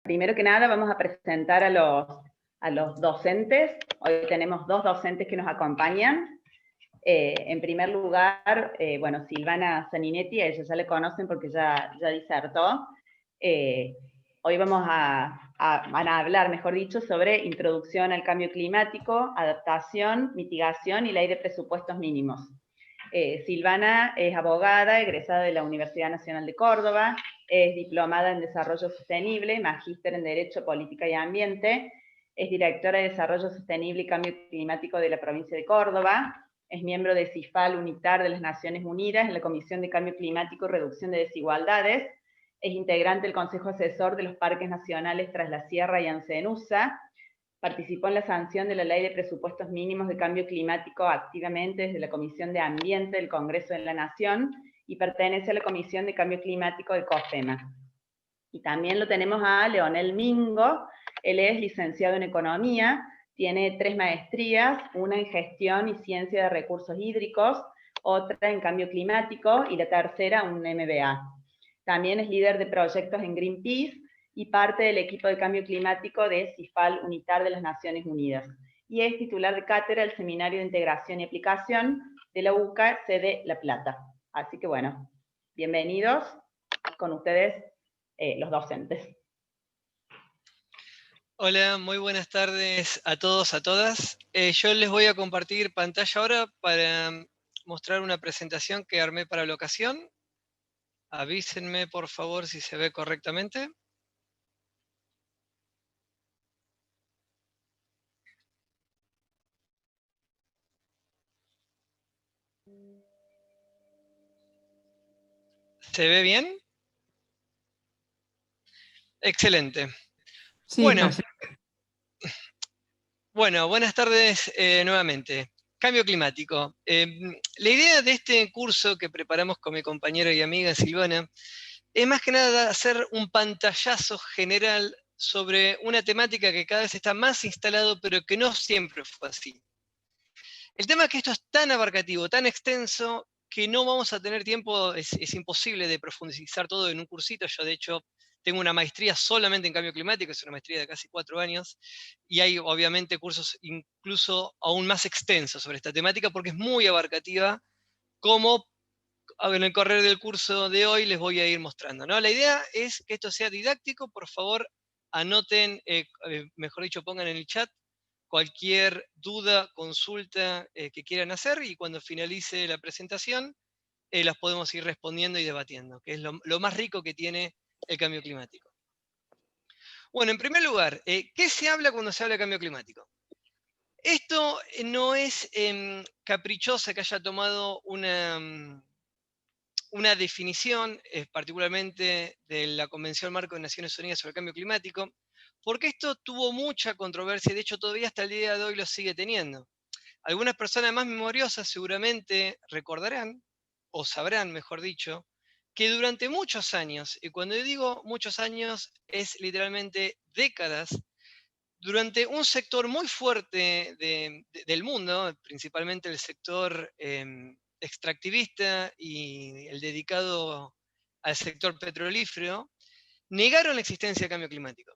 primero que nada vamos a presentar a los docentes. Hoy tenemos 2 docentes que nos acompañan. En primer lugar, bueno, Silvana Saninetti, a ella ya le conocen porque ya disertó. Hoy van a hablar, mejor dicho, sobre introducción al cambio climático, adaptación, mitigación y ley de presupuestos mínimos. Silvana es abogada, egresada de la Universidad Nacional de Córdoba, es diplomada en Desarrollo Sostenible, magíster en Derecho, Política y Ambiente, es directora de Desarrollo Sostenible y Cambio Climático de la provincia de Córdoba, es miembro de CIFAL UNITAR de las Naciones Unidas en la Comisión de Cambio Climático y Reducción de Desigualdades, es integrante del Consejo Asesor de los Parques Nacionales Tras la Sierra y Ancenusa, participó en la sanción de la Ley de Presupuestos Mínimos de Cambio Climático activamente desde la Comisión de Ambiente del Congreso de la Nación y pertenece a la Comisión de Cambio Climático de COFEMA. Y también lo tenemos a Leonel Mingo, él es licenciado en Economía, tiene 3 maestrías, una en Gestión y Ciencia de Recursos Hídricos, otra en Cambio Climático y la tercera un MBA. También es líder de proyectos en Greenpeace y parte del equipo de cambio climático de CIFAL UNITAR de las Naciones Unidas. Y es titular de cátedra del Seminario de Integración y Aplicación de la UCA, sede La Plata. Así que bueno, bienvenidos con ustedes los docentes. Hola, muy buenas tardes a todos, a todas. Yo les voy a compartir pantalla ahora para mostrar una presentación que armé para la ocasión. Avísenme, por favor, si se ve correctamente. ¿Se ve bien? Excelente. Sí, bueno, buenas tardes nuevamente. Cambio climático. La idea de este curso que preparamos con mi compañera y amiga Silvana es más que nada hacer un pantallazo general sobre una temática que cada vez está más instalado, pero que no siempre fue así. El tema es que esto es tan abarcativo, tan extenso, que no vamos a tener tiempo, es imposible de profundizar todo en un cursito. Yo, de hecho, tengo una maestría solamente en cambio climático, es una maestría de casi 4 años, y hay obviamente cursos incluso aún más extensos sobre esta temática, porque es muy abarcativa, como en el correr del curso de hoy les voy a ir mostrando, ¿no? La idea es que esto sea didáctico. Por favor, anoten, mejor dicho, pongan en el chat cualquier duda, consulta que quieran hacer, y cuando finalice la presentación las podemos ir respondiendo y debatiendo, que es lo más rico que tiene el cambio climático. Bueno, en primer lugar, ¿qué se habla cuando se habla de cambio climático? Esto no es caprichosa que haya tomado una definición, particularmente de la Convención Marco de Naciones Unidas sobre el Cambio Climático, porque esto tuvo mucha controversia, de hecho todavía hasta el día de hoy lo sigue teniendo. Algunas personas más memoriosas seguramente recordarán, o sabrán, mejor dicho, que durante muchos años, y cuando yo digo muchos años es literalmente décadas, durante un sector muy fuerte del mundo, principalmente el sector extractivista y el dedicado al sector petrolífero, negaron la existencia del cambio climático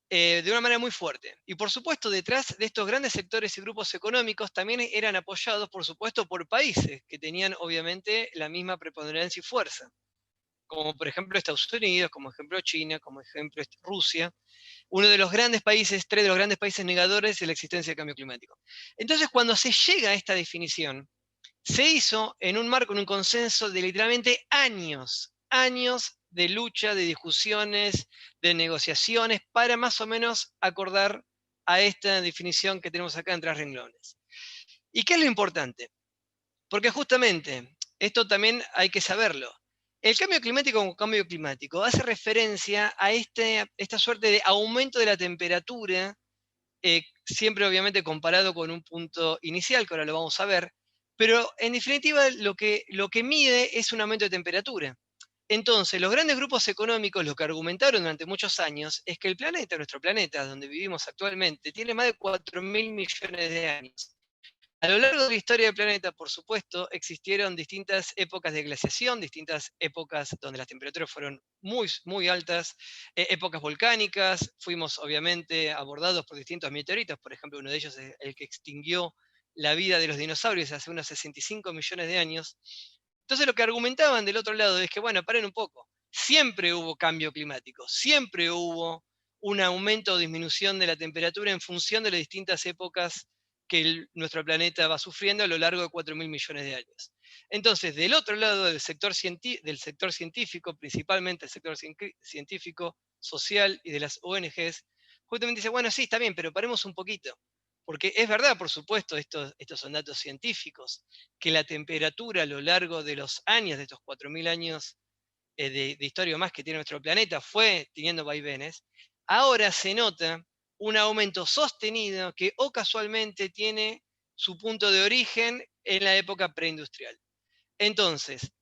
de una manera muy fuerte. Y por supuesto, detrás de estos grandes sectores y grupos económicos también eran apoyados, por supuesto, por países que tenían obviamente la misma preponderancia y fuerza, como por ejemplo Estados Unidos, como ejemplo China, como ejemplo Rusia, uno de los grandes países, 3 de los grandes países negadores de la existencia del cambio climático. Entonces, cuando se llega a esta definición, se hizo en un marco, en un consenso de literalmente años de lucha, de discusiones, de negociaciones, para más o menos acordar a esta definición que tenemos acá en 3 renglones. ¿Y qué es lo importante? Porque justamente, esto también hay que saberlo, el cambio climático como cambio climático hace referencia a esta suerte de aumento de la temperatura, siempre obviamente comparado con un punto inicial, que ahora lo vamos a ver, pero en definitiva lo que mide es un aumento de temperatura. Entonces, los grandes grupos económicos lo que argumentaron durante muchos años es que el planeta, nuestro planeta, donde vivimos actualmente, tiene más de 4.000 millones de años. A lo largo de la historia del planeta, por supuesto, existieron distintas épocas de glaciación, distintas épocas donde las temperaturas fueron muy, muy altas, épocas volcánicas, fuimos obviamente abordados por distintos meteoritos, por ejemplo, uno de ellos es el que extinguió la vida de los dinosaurios hace unos 65 millones de años. Entonces lo que argumentaban del otro lado es que, bueno, paren un poco, siempre hubo cambio climático, siempre hubo un aumento o disminución de la temperatura en función de las distintas épocas que nuestro planeta va sufriendo a lo largo de 4.000 millones de años. Entonces, del otro lado del sector científico, principalmente el sector científico, social y de las ONGs, justamente dice, bueno, sí, está bien, pero paremos un poquito. Porque es verdad, por supuesto, estos son datos científicos, que la temperatura a lo largo de los años, de estos 4.000 años de historia más que tiene nuestro planeta, fue teniendo vaivenes. Ahora se nota un aumento sostenido que o casualmente tiene su punto de origen en la época preindustrial. Entonces,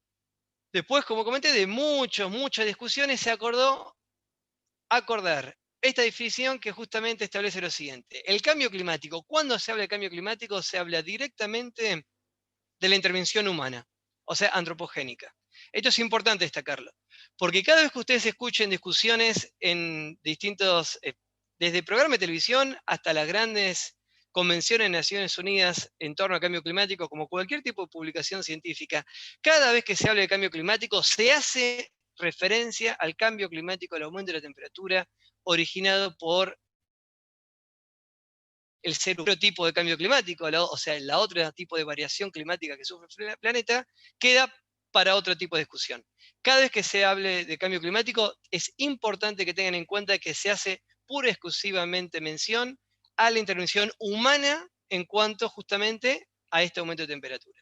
después, como comenté, de muchas discusiones, se acordó acordar esta definición que justamente establece lo siguiente. El cambio climático, cuando se habla de cambio climático, se habla directamente de la intervención humana, o sea, antropogénica. Esto es importante destacarlo, porque cada vez que ustedes escuchen discusiones en distintos, desde programas de televisión hasta las grandes convenciones de Naciones Unidas en torno al cambio climático, como cualquier tipo de publicación científica, cada vez que se habla de cambio climático se hace referencia al cambio climático, al aumento de la temperatura originado por el ser otro tipo de cambio climático, o sea, la otra tipo de variación climática que sufre el planeta, queda para otro tipo de discusión. Cada vez que se hable de cambio climático, es importante que tengan en cuenta que se hace pura y exclusivamente mención a la intervención humana en cuanto justamente a este aumento de temperatura.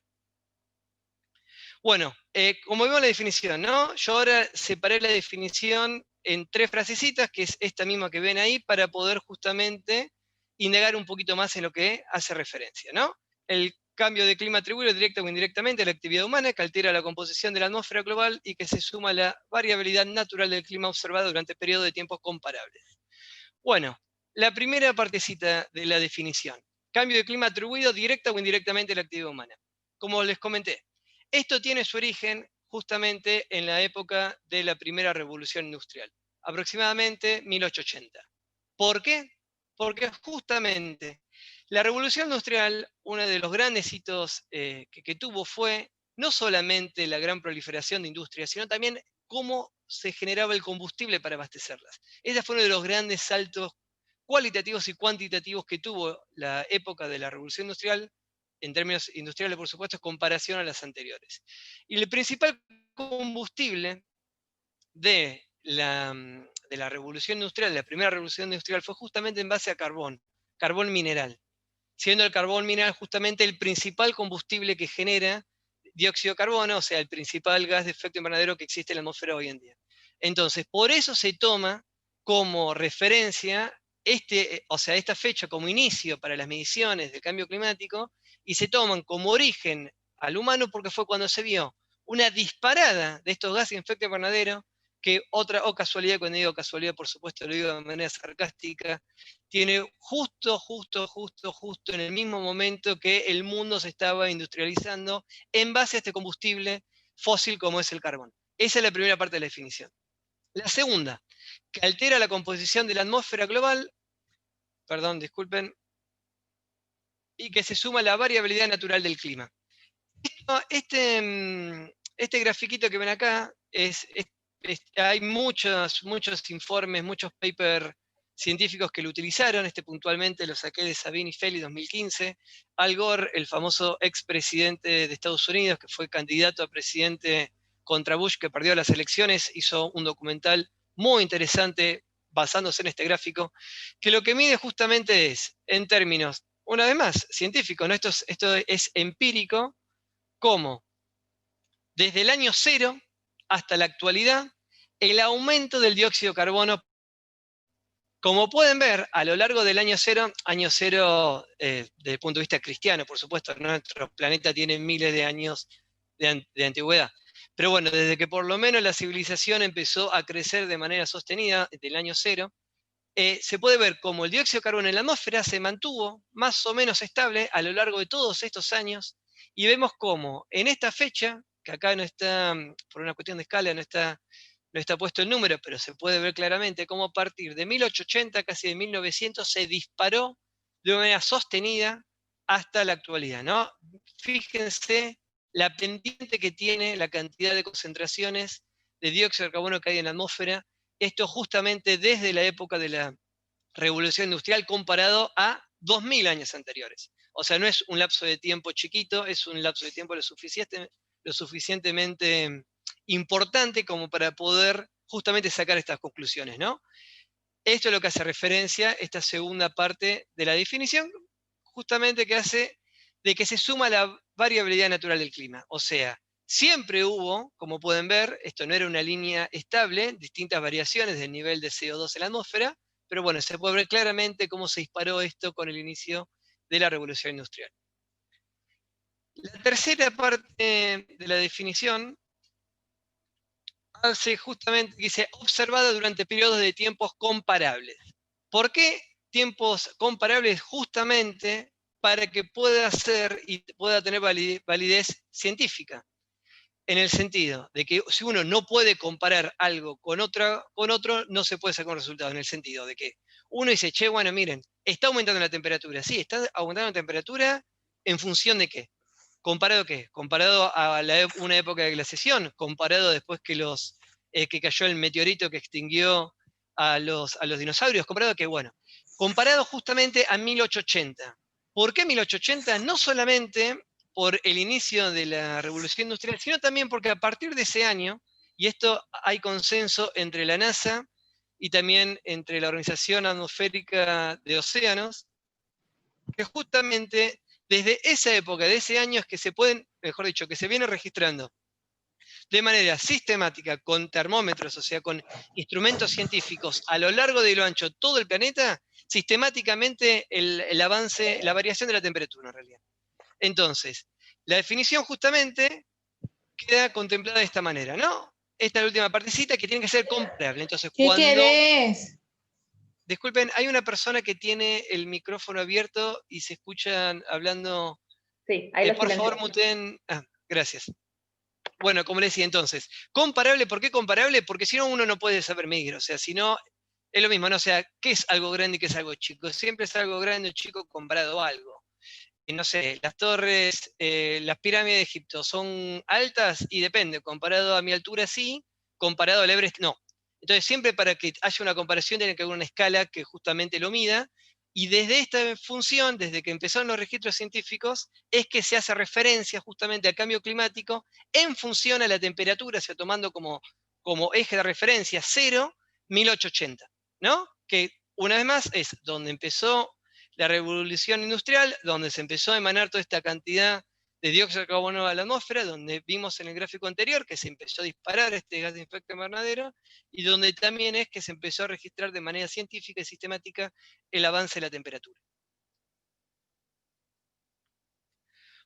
Bueno, como vemos la definición, ¿no? Yo ahora separé la definición en 3 frasecitas, que es esta misma que ven ahí, para poder justamente indagar un poquito más en lo que hace referencia, ¿no? El cambio de clima atribuido directa o indirectamente a la actividad humana que altera la composición de la atmósfera global y que se suma a la variabilidad natural del clima observado durante periodos de tiempos comparables. Bueno, la primera partecita de la definición. Cambio de clima atribuido directa o indirectamente a la actividad humana. Como les comenté, esto tiene su origen justamente en la época de la primera revolución industrial, aproximadamente 1880. ¿Por qué? Porque justamente la revolución industrial, uno de los grandes hitos que tuvo fue no solamente la gran proliferación de industrias, sino también cómo se generaba el combustible para abastecerlas. Ese fue uno de los grandes saltos cualitativos y cuantitativos que tuvo la época de la revolución industrial, en términos industriales, por supuesto, en comparación a las anteriores. Y el principal combustible de la revolución industrial, de la primera revolución industrial, fue justamente en base a carbón mineral, siendo el carbón mineral justamente el principal combustible que genera dióxido de carbono, o sea, el principal gas de efecto invernadero que existe en la atmósfera hoy en día. Entonces, por eso se toma como referencia esta fecha como inicio para las mediciones del cambio climático y se toman como origen al humano porque fue cuando se vio una disparada de estos gases de efecto invernadero que casualidad, cuando digo casualidad, por supuesto lo digo de manera sarcástica, tiene justo en el mismo momento que el mundo se estaba industrializando en base a este combustible fósil como es el carbón. Esa es la primera parte de la definición. La segunda, que altera la composición de la atmósfera global, perdón, disculpen, y que se suma a la variabilidad natural del clima. Este grafiquito que ven acá, hay muchos informes, muchos papers científicos que lo utilizaron, puntualmente lo saqué de Sabine y Feli 2015, Al Gore, el famoso expresidente de Estados Unidos, que fue candidato a presidente contra Bush, que perdió las elecciones, hizo un documental muy interesante basándose en este gráfico, que lo que mide justamente es, en términos, una vez más, científicos, ¿no? Esto es empírico, cómo desde el año 0 hasta la actualidad, el aumento del dióxido de carbono. Como pueden ver, a lo largo del año cero desde el punto de vista cristiano, por supuesto, nuestro planeta tiene miles de años de antigüedad. Pero bueno, desde que por lo menos la civilización empezó a crecer de manera sostenida, desde el año 0, se puede ver cómo el dióxido de carbono en la atmósfera se mantuvo más o menos estable a lo largo de todos estos años, y vemos cómo en esta fecha, que acá no está, por una cuestión de escala, no está puesto el número, pero se puede ver claramente cómo a partir de 1880, casi de 1900, se disparó de una manera sostenida hasta la actualidad, ¿no? Fíjense la pendiente que tiene la cantidad de concentraciones de dióxido de carbono que hay en la atmósfera, esto justamente desde la época de la revolución industrial comparado a 2000 años anteriores. O sea, no es un lapso de tiempo chiquito, es un lapso de tiempo lo suficientemente importante como para poder justamente sacar estas conclusiones, ¿no? Esto es lo que hace referencia esta segunda parte de la definición, justamente que hace de que se suma la variabilidad natural del clima. O sea, siempre hubo, como pueden ver, esto no era una línea estable, distintas variaciones del nivel de CO2 en la atmósfera, pero bueno, se puede ver claramente cómo se disparó esto con el inicio de la revolución industrial. La tercera parte de la definición hace justamente, dice, observada durante periodos de tiempos comparables. ¿Por qué tiempos comparables? Justamente para que pueda ser y pueda tener validez científica. En el sentido de que si uno no puede comparar algo con otro, no se puede sacar un resultado. En el sentido de que uno dice, che, bueno, miren, está aumentando la temperatura. Sí, está aumentando la temperatura en función de qué. ¿Comparado qué? Comparado a una época de glaciación, comparado después que cayó el meteorito que extinguió a los dinosaurios, comparado a qué, bueno, comparado justamente a 1880. ¿Por qué 1880? No solamente por el inicio de la revolución industrial, sino también porque a partir de ese año, y esto hay consenso entre la NASA y también entre la Organización Atmosférica de Océanos, que justamente desde esa época, de ese año, es que se pueden, mejor dicho, que se viene registrando de manera sistemática con termómetros, o sea, con instrumentos científicos a lo largo de lo ancho todo el planeta, sistemáticamente el avance, la variación de la temperatura en realidad. Entonces, la definición justamente queda contemplada de esta manera, ¿no? Esta es la última partecita que tiene que ser comparable. Entonces, ¿Qué querés? Disculpen, hay una persona que tiene el micrófono abierto y se escuchan hablando. Sí, ahí lo Por favor, silencio. muten. Gracias. Bueno, como les decía entonces, comparable, ¿por qué comparable? Porque si no, uno no puede saber medir. O sea, si no, es lo mismo, ¿no? O sea, ¿qué es algo grande y qué es algo chico? Siempre es algo grande o chico comparado a algo. Y no sé, las torres, las pirámides de Egipto son altas y depende, comparado a mi altura sí, comparado al Everest no. Entonces siempre para que haya una comparación tiene que haber una escala que justamente lo mida, y desde esta función, desde que empezaron los registros científicos, es que se hace referencia justamente al cambio climático en función a la temperatura, o sea, tomando como eje de referencia 0, 1880, ¿no? Que una vez más es donde empezó la revolución industrial, donde se empezó a emanar toda esta cantidad de dióxido de carbono a la atmósfera, donde vimos en el gráfico anterior que se empezó a disparar este gas de efecto invernadero, y donde también es que se empezó a registrar de manera científica y sistemática el avance de la temperatura.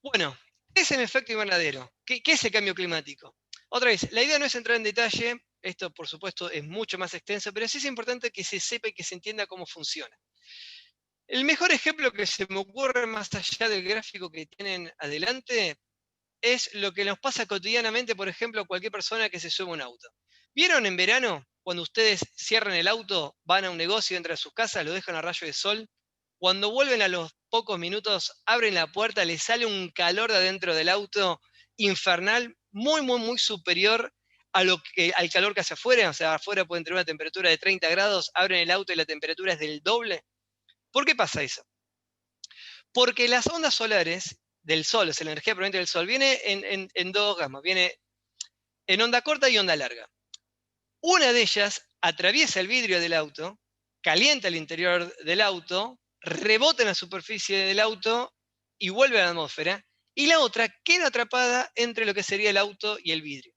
Bueno, ¿qué es el efecto invernadero? ¿Qué es el cambio climático? Otra vez, la idea no es entrar en detalle, esto por supuesto es mucho más extenso, pero sí es importante que se sepa y que se entienda cómo funciona. El mejor ejemplo que se me ocurre más allá del gráfico que tienen adelante es lo que nos pasa cotidianamente, por ejemplo, a cualquier persona que se sube a un auto. ¿Vieron en verano cuando ustedes cierran el auto, van a un negocio, entran a sus casas, lo dejan a rayo de sol? Cuando vuelven a los pocos minutos, abren la puerta, les sale un calor de adentro del auto infernal, muy, muy, muy superior al calor que hace afuera. O sea, afuera pueden tener una temperatura de 30 grados, abren el auto y la temperatura es del doble. ¿Por qué pasa eso? Porque las ondas solares del Sol, o sea, la energía proveniente del Sol, viene en dos gamas, viene en onda corta y onda larga. Una de ellas atraviesa el vidrio del auto, calienta el interior del auto, rebota en la superficie del auto y vuelve a la atmósfera, y la otra queda atrapada entre lo que sería el auto y el vidrio.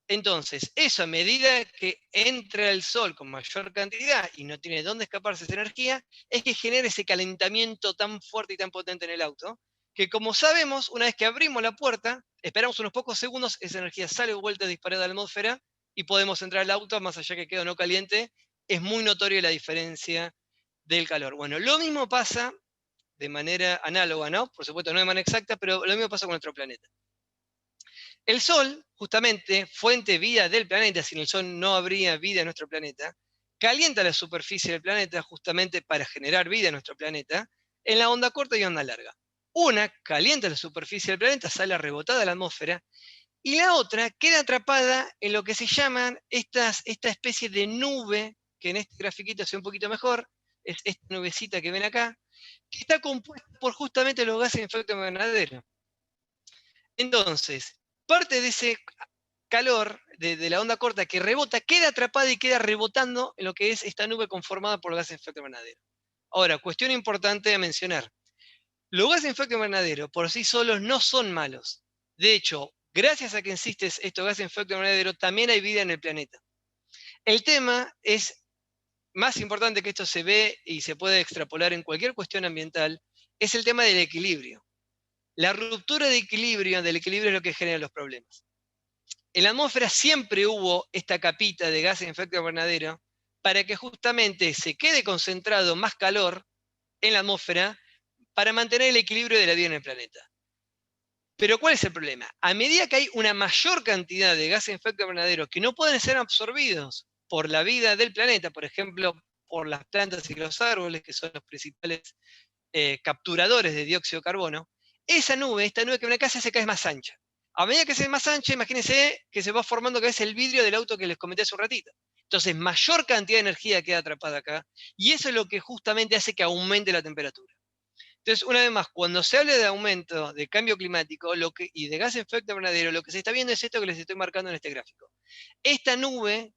Entonces, eso a medida que entra el sol con mayor cantidad y no tiene dónde escaparse esa energía, es que genera ese calentamiento tan fuerte y tan potente en el auto, que como sabemos, una vez que abrimos la puerta, esperamos unos pocos segundos, esa energía sale de vuelta disparada a la atmósfera y podemos entrar al auto, más allá que quede o no caliente, es muy notoria la diferencia del calor. Bueno, lo mismo pasa de manera análoga, ¿no? Por supuesto, no de manera exacta, pero lo mismo pasa con nuestro planeta. El Sol, justamente, fuente de vida del planeta, sin el Sol no habría vida en nuestro planeta, calienta la superficie del planeta justamente para generar vida en nuestro planeta, en la onda corta y onda larga. Una calienta la superficie del planeta, sale rebotada a la atmósfera, y la otra queda atrapada en lo que se llaman esta especie de nube, que en este grafiquito se ve un poquito mejor, es esta nubecita que ven acá, que está compuesta por justamente los gases de efecto invernadero. Entonces, parte de ese calor de la onda corta que rebota, queda atrapada y queda rebotando en lo que es esta nube conformada por gases de efecto invernadero. Ahora, cuestión importante a mencionar. Los gases de efecto invernadero por sí solos no son malos. De hecho, gracias a que existen estos gases de efecto invernadero, también hay vida en el planeta. El tema es, más importante que esto se ve y se puede extrapolar en cualquier cuestión ambiental, es el tema del equilibrio. La ruptura de equilibrio, del equilibrio es lo que genera los problemas. En la atmósfera siempre hubo esta capita de gases de efecto invernadero para que justamente se quede concentrado más calor en la atmósfera para mantener el equilibrio de la vida en el planeta. Pero ¿cuál es el problema? A medida que hay una mayor cantidad de gases de efecto invernadero que no pueden ser absorbidos por la vida del planeta, por ejemplo, por las plantas y los árboles, que son los principales capturadores de dióxido de carbono, esta nube que ven acá se hace cada vez más ancha. A medida que se hace más ancha, imagínense que se va formando cada vez el vidrio del auto que les comenté hace un ratito. Entonces, mayor cantidad de energía queda atrapada acá, y eso es lo que justamente hace que aumente la temperatura. Entonces, una vez más, cuando se habla de aumento de cambio climático y de gas de efecto invernadero, lo que se está viendo es esto que les estoy marcando en este gráfico. Esta nube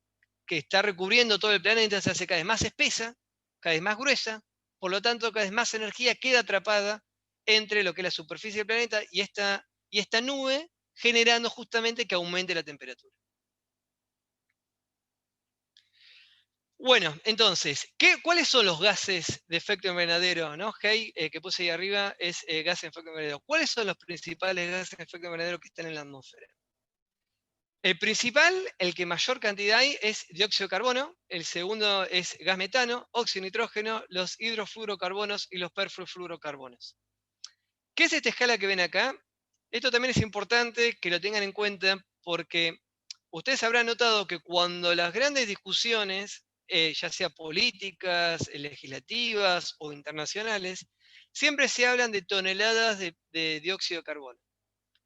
que está recubriendo todo el planeta se hace cada vez más espesa, cada vez más gruesa, por lo tanto, cada vez más energía queda atrapada entre lo que es la superficie del planeta y esta nube, generando justamente que aumente la temperatura. Bueno, entonces, ¿cuáles son los gases de efecto invernadero? ¿No? Hey, que puse ahí arriba es gas de efecto invernadero. ¿Cuáles son los principales gases de efecto invernadero que están en la atmósfera? El principal, el que mayor cantidad hay, es dióxido de carbono. El segundo es gas metano, óxido de nitrógeno, los hidrofluorocarbonos y los perfluorocarbonos. ¿Qué es esta escala que ven acá? Esto también es importante que lo tengan en cuenta porque ustedes habrán notado que cuando las grandes discusiones, ya sea políticas, legislativas o internacionales, siempre se hablan de toneladas de dióxido de carbono.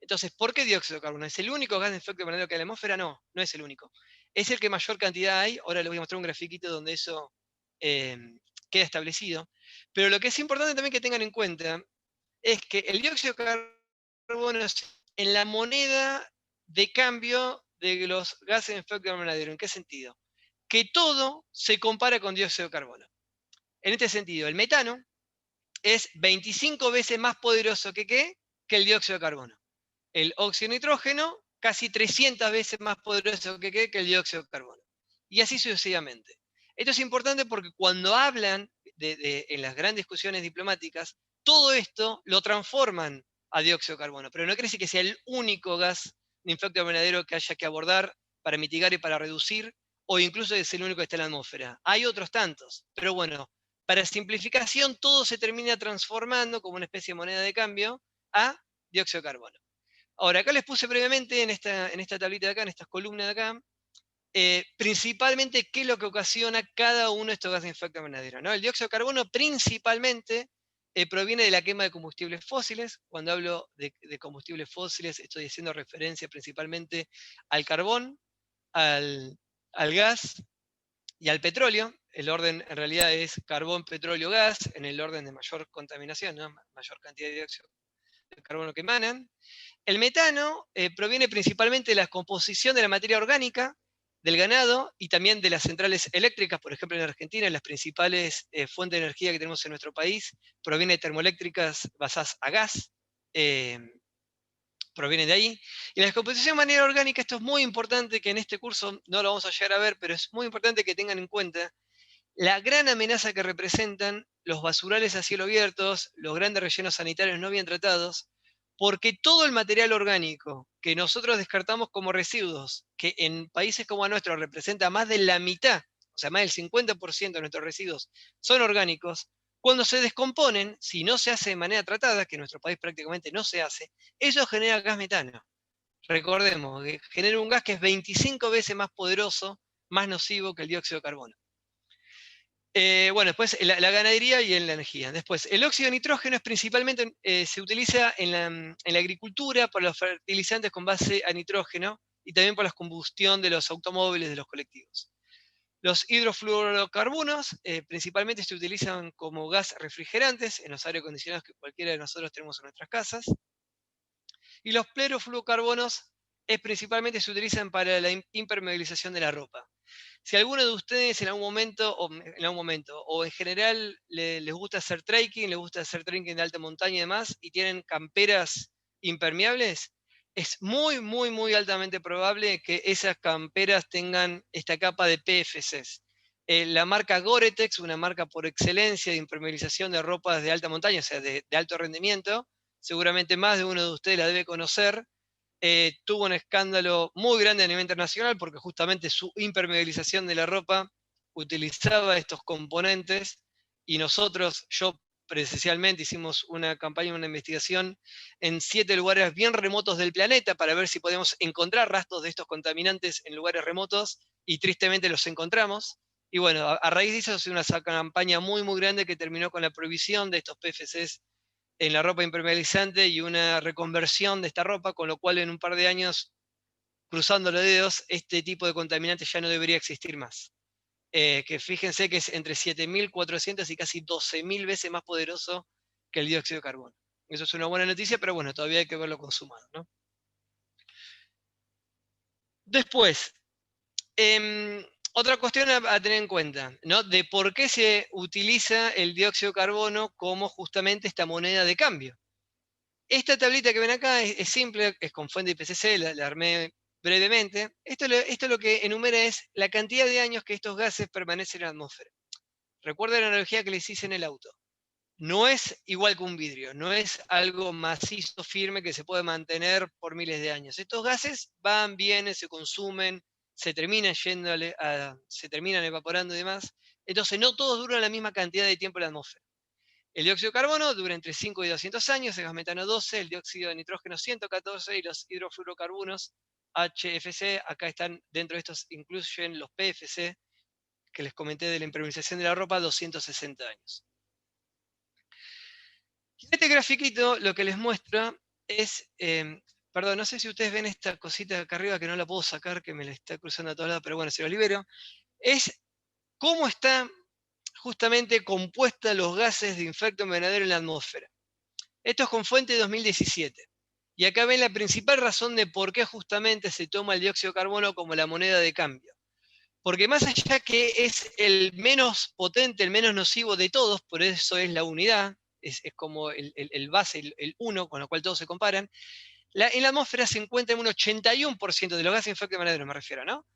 Entonces, ¿por qué dióxido de carbono? ¿Es el único gas de efecto invernadero que hay en la atmósfera? No, no es el único. Es el que mayor cantidad hay. Ahora les voy a mostrar un grafiquito donde eso queda establecido. Pero lo que es importante también que tengan en cuenta es que el dióxido de carbono es en la moneda de cambio de los gases de efecto invernadero. ¿En qué sentido? Que todo se compara con dióxido de carbono. En este sentido, el metano es 25 veces más poderoso que el dióxido de carbono. El óxido de nitrógeno, casi 300 veces más poderoso que el dióxido de carbono. Y así sucesivamente. Esto es importante porque cuando hablan en las grandes discusiones diplomáticas, todo esto lo transforman a dióxido de carbono, pero no quiere decir que sea el único gas de efecto invernadero que haya que abordar para mitigar y para reducir, o incluso es el único que está en la atmósfera. Hay otros tantos, pero bueno, para simplificación todo se termina transformando como una especie de moneda de cambio a dióxido de carbono. Ahora, acá les puse previamente en esta tablita de acá, en estas columnas de acá, principalmente qué es lo que ocasiona cada uno de estos gases de efecto invernadero, ¿no? El dióxido de carbono principalmente proviene de la quema de combustibles fósiles. Cuando hablo de combustibles fósiles estoy haciendo referencia principalmente al carbón, al gas y al petróleo. El orden en realidad es carbón, petróleo, gas, en el orden de mayor contaminación, ¿no? Mayor cantidad de dióxido de carbono que emanan. El metano proviene principalmente de la composición de la materia orgánica del ganado y también de las centrales eléctricas. Por ejemplo, en Argentina, las principales fuentes de energía que tenemos en nuestro país provienen de termoeléctricas basadas a gas, proviene de ahí. Y la descomposición de manera orgánica, esto es muy importante, que en este curso no lo vamos a llegar a ver, pero es muy importante que tengan en cuenta la gran amenaza que representan los basurales a cielo abiertos, los grandes rellenos sanitarios no bien tratados, porque todo el material orgánico que nosotros descartamos como residuos, que en países como el nuestro representa más de la mitad, o sea, más del 50% de nuestros residuos son orgánicos, cuando se descomponen, si no se hace de manera tratada, que en nuestro país prácticamente no se hace, eso genera gas metano. Recordemos que genera un gas que es 25 veces más poderoso, más nocivo que el dióxido de carbono. Bueno, después la ganadería y en la energía. Después, el óxido de nitrógeno es principalmente, se utiliza en la agricultura, para los fertilizantes con base a nitrógeno, y también para la combustión de los automóviles, de los colectivos. Los hidrofluorocarbonos principalmente se utilizan como gas refrigerantes en los aire acondicionados que cualquiera de nosotros tenemos en nuestras casas. Y los perfluorocarbonos principalmente se utilizan para la impermeabilización de la ropa. Si alguno de ustedes en algún momento, o en general les gusta hacer trekking de alta montaña y demás, y tienen camperas impermeables, es muy, muy, muy altamente probable que esas camperas tengan esta capa de PFCs. La marca Gore-Tex, una marca por excelencia de impermeabilización de ropas de alta montaña, o sea, de alto rendimiento, seguramente más de uno de ustedes la debe conocer. Tuvo un escándalo muy grande a nivel internacional porque justamente su impermeabilización de la ropa utilizaba estos componentes, y nosotros, yo presencialmente, hicimos una campaña, una investigación en 7 lugares bien remotos del planeta para ver si podíamos encontrar rastros de estos contaminantes en lugares remotos, y tristemente los encontramos. Y bueno, a raíz de eso se hizo una campaña muy, muy grande que terminó con la prohibición de estos PFCs en la ropa impermeabilizante y una reconversión de esta ropa, con lo cual en un par de años, cruzando los dedos, este tipo de contaminantes ya no debería existir más. Que fíjense que es entre 7.400 y casi 12.000 veces más poderoso que el dióxido de carbono. Eso es una buena noticia, pero bueno, todavía hay que verlo consumado, ¿no? Después, otra cuestión a tener en cuenta, ¿no? De por qué se utiliza el dióxido de carbono como justamente esta moneda de cambio. Esta tablita que ven acá es simple, es con fuente IPCC, la armé brevemente. Esto lo que enumera es la cantidad de años que estos gases permanecen en la atmósfera. Recuerda la analogía que les hice en el auto. No es igual que un vidrio, no es algo macizo, firme, que se puede mantener por miles de años. Estos gases van, vienen, se consumen, se terminan se terminan evaporando y demás. Entonces no todos duran la misma cantidad de tiempo en la atmósfera. El dióxido de carbono dura entre 5 y 200 años, el gas metano 12, el dióxido de nitrógeno 114 y los hidrofluorocarbonos HFC, acá están, dentro de estos incluyen los PFC, que les comenté de la impermeabilización de la ropa, 260 años. En este grafiquito lo que les muestra es, perdón, no sé si ustedes ven esta cosita de acá arriba que no la puedo sacar, que me la está cruzando a todos lados, pero bueno, se lo libero. Es cómo está justamente compuesta los gases de efecto invernadero en la atmósfera. Esto es con fuente de 2017. Y acá ven la principal razón de por qué justamente se toma el dióxido de carbono como la moneda de cambio. Porque más allá que es el menos potente, el menos nocivo de todos, por eso es la unidad, es como el base, el uno, con lo cual todos se comparan, en la atmósfera se encuentra un 81% de los gases de efecto invernadero, me refiero, ¿no?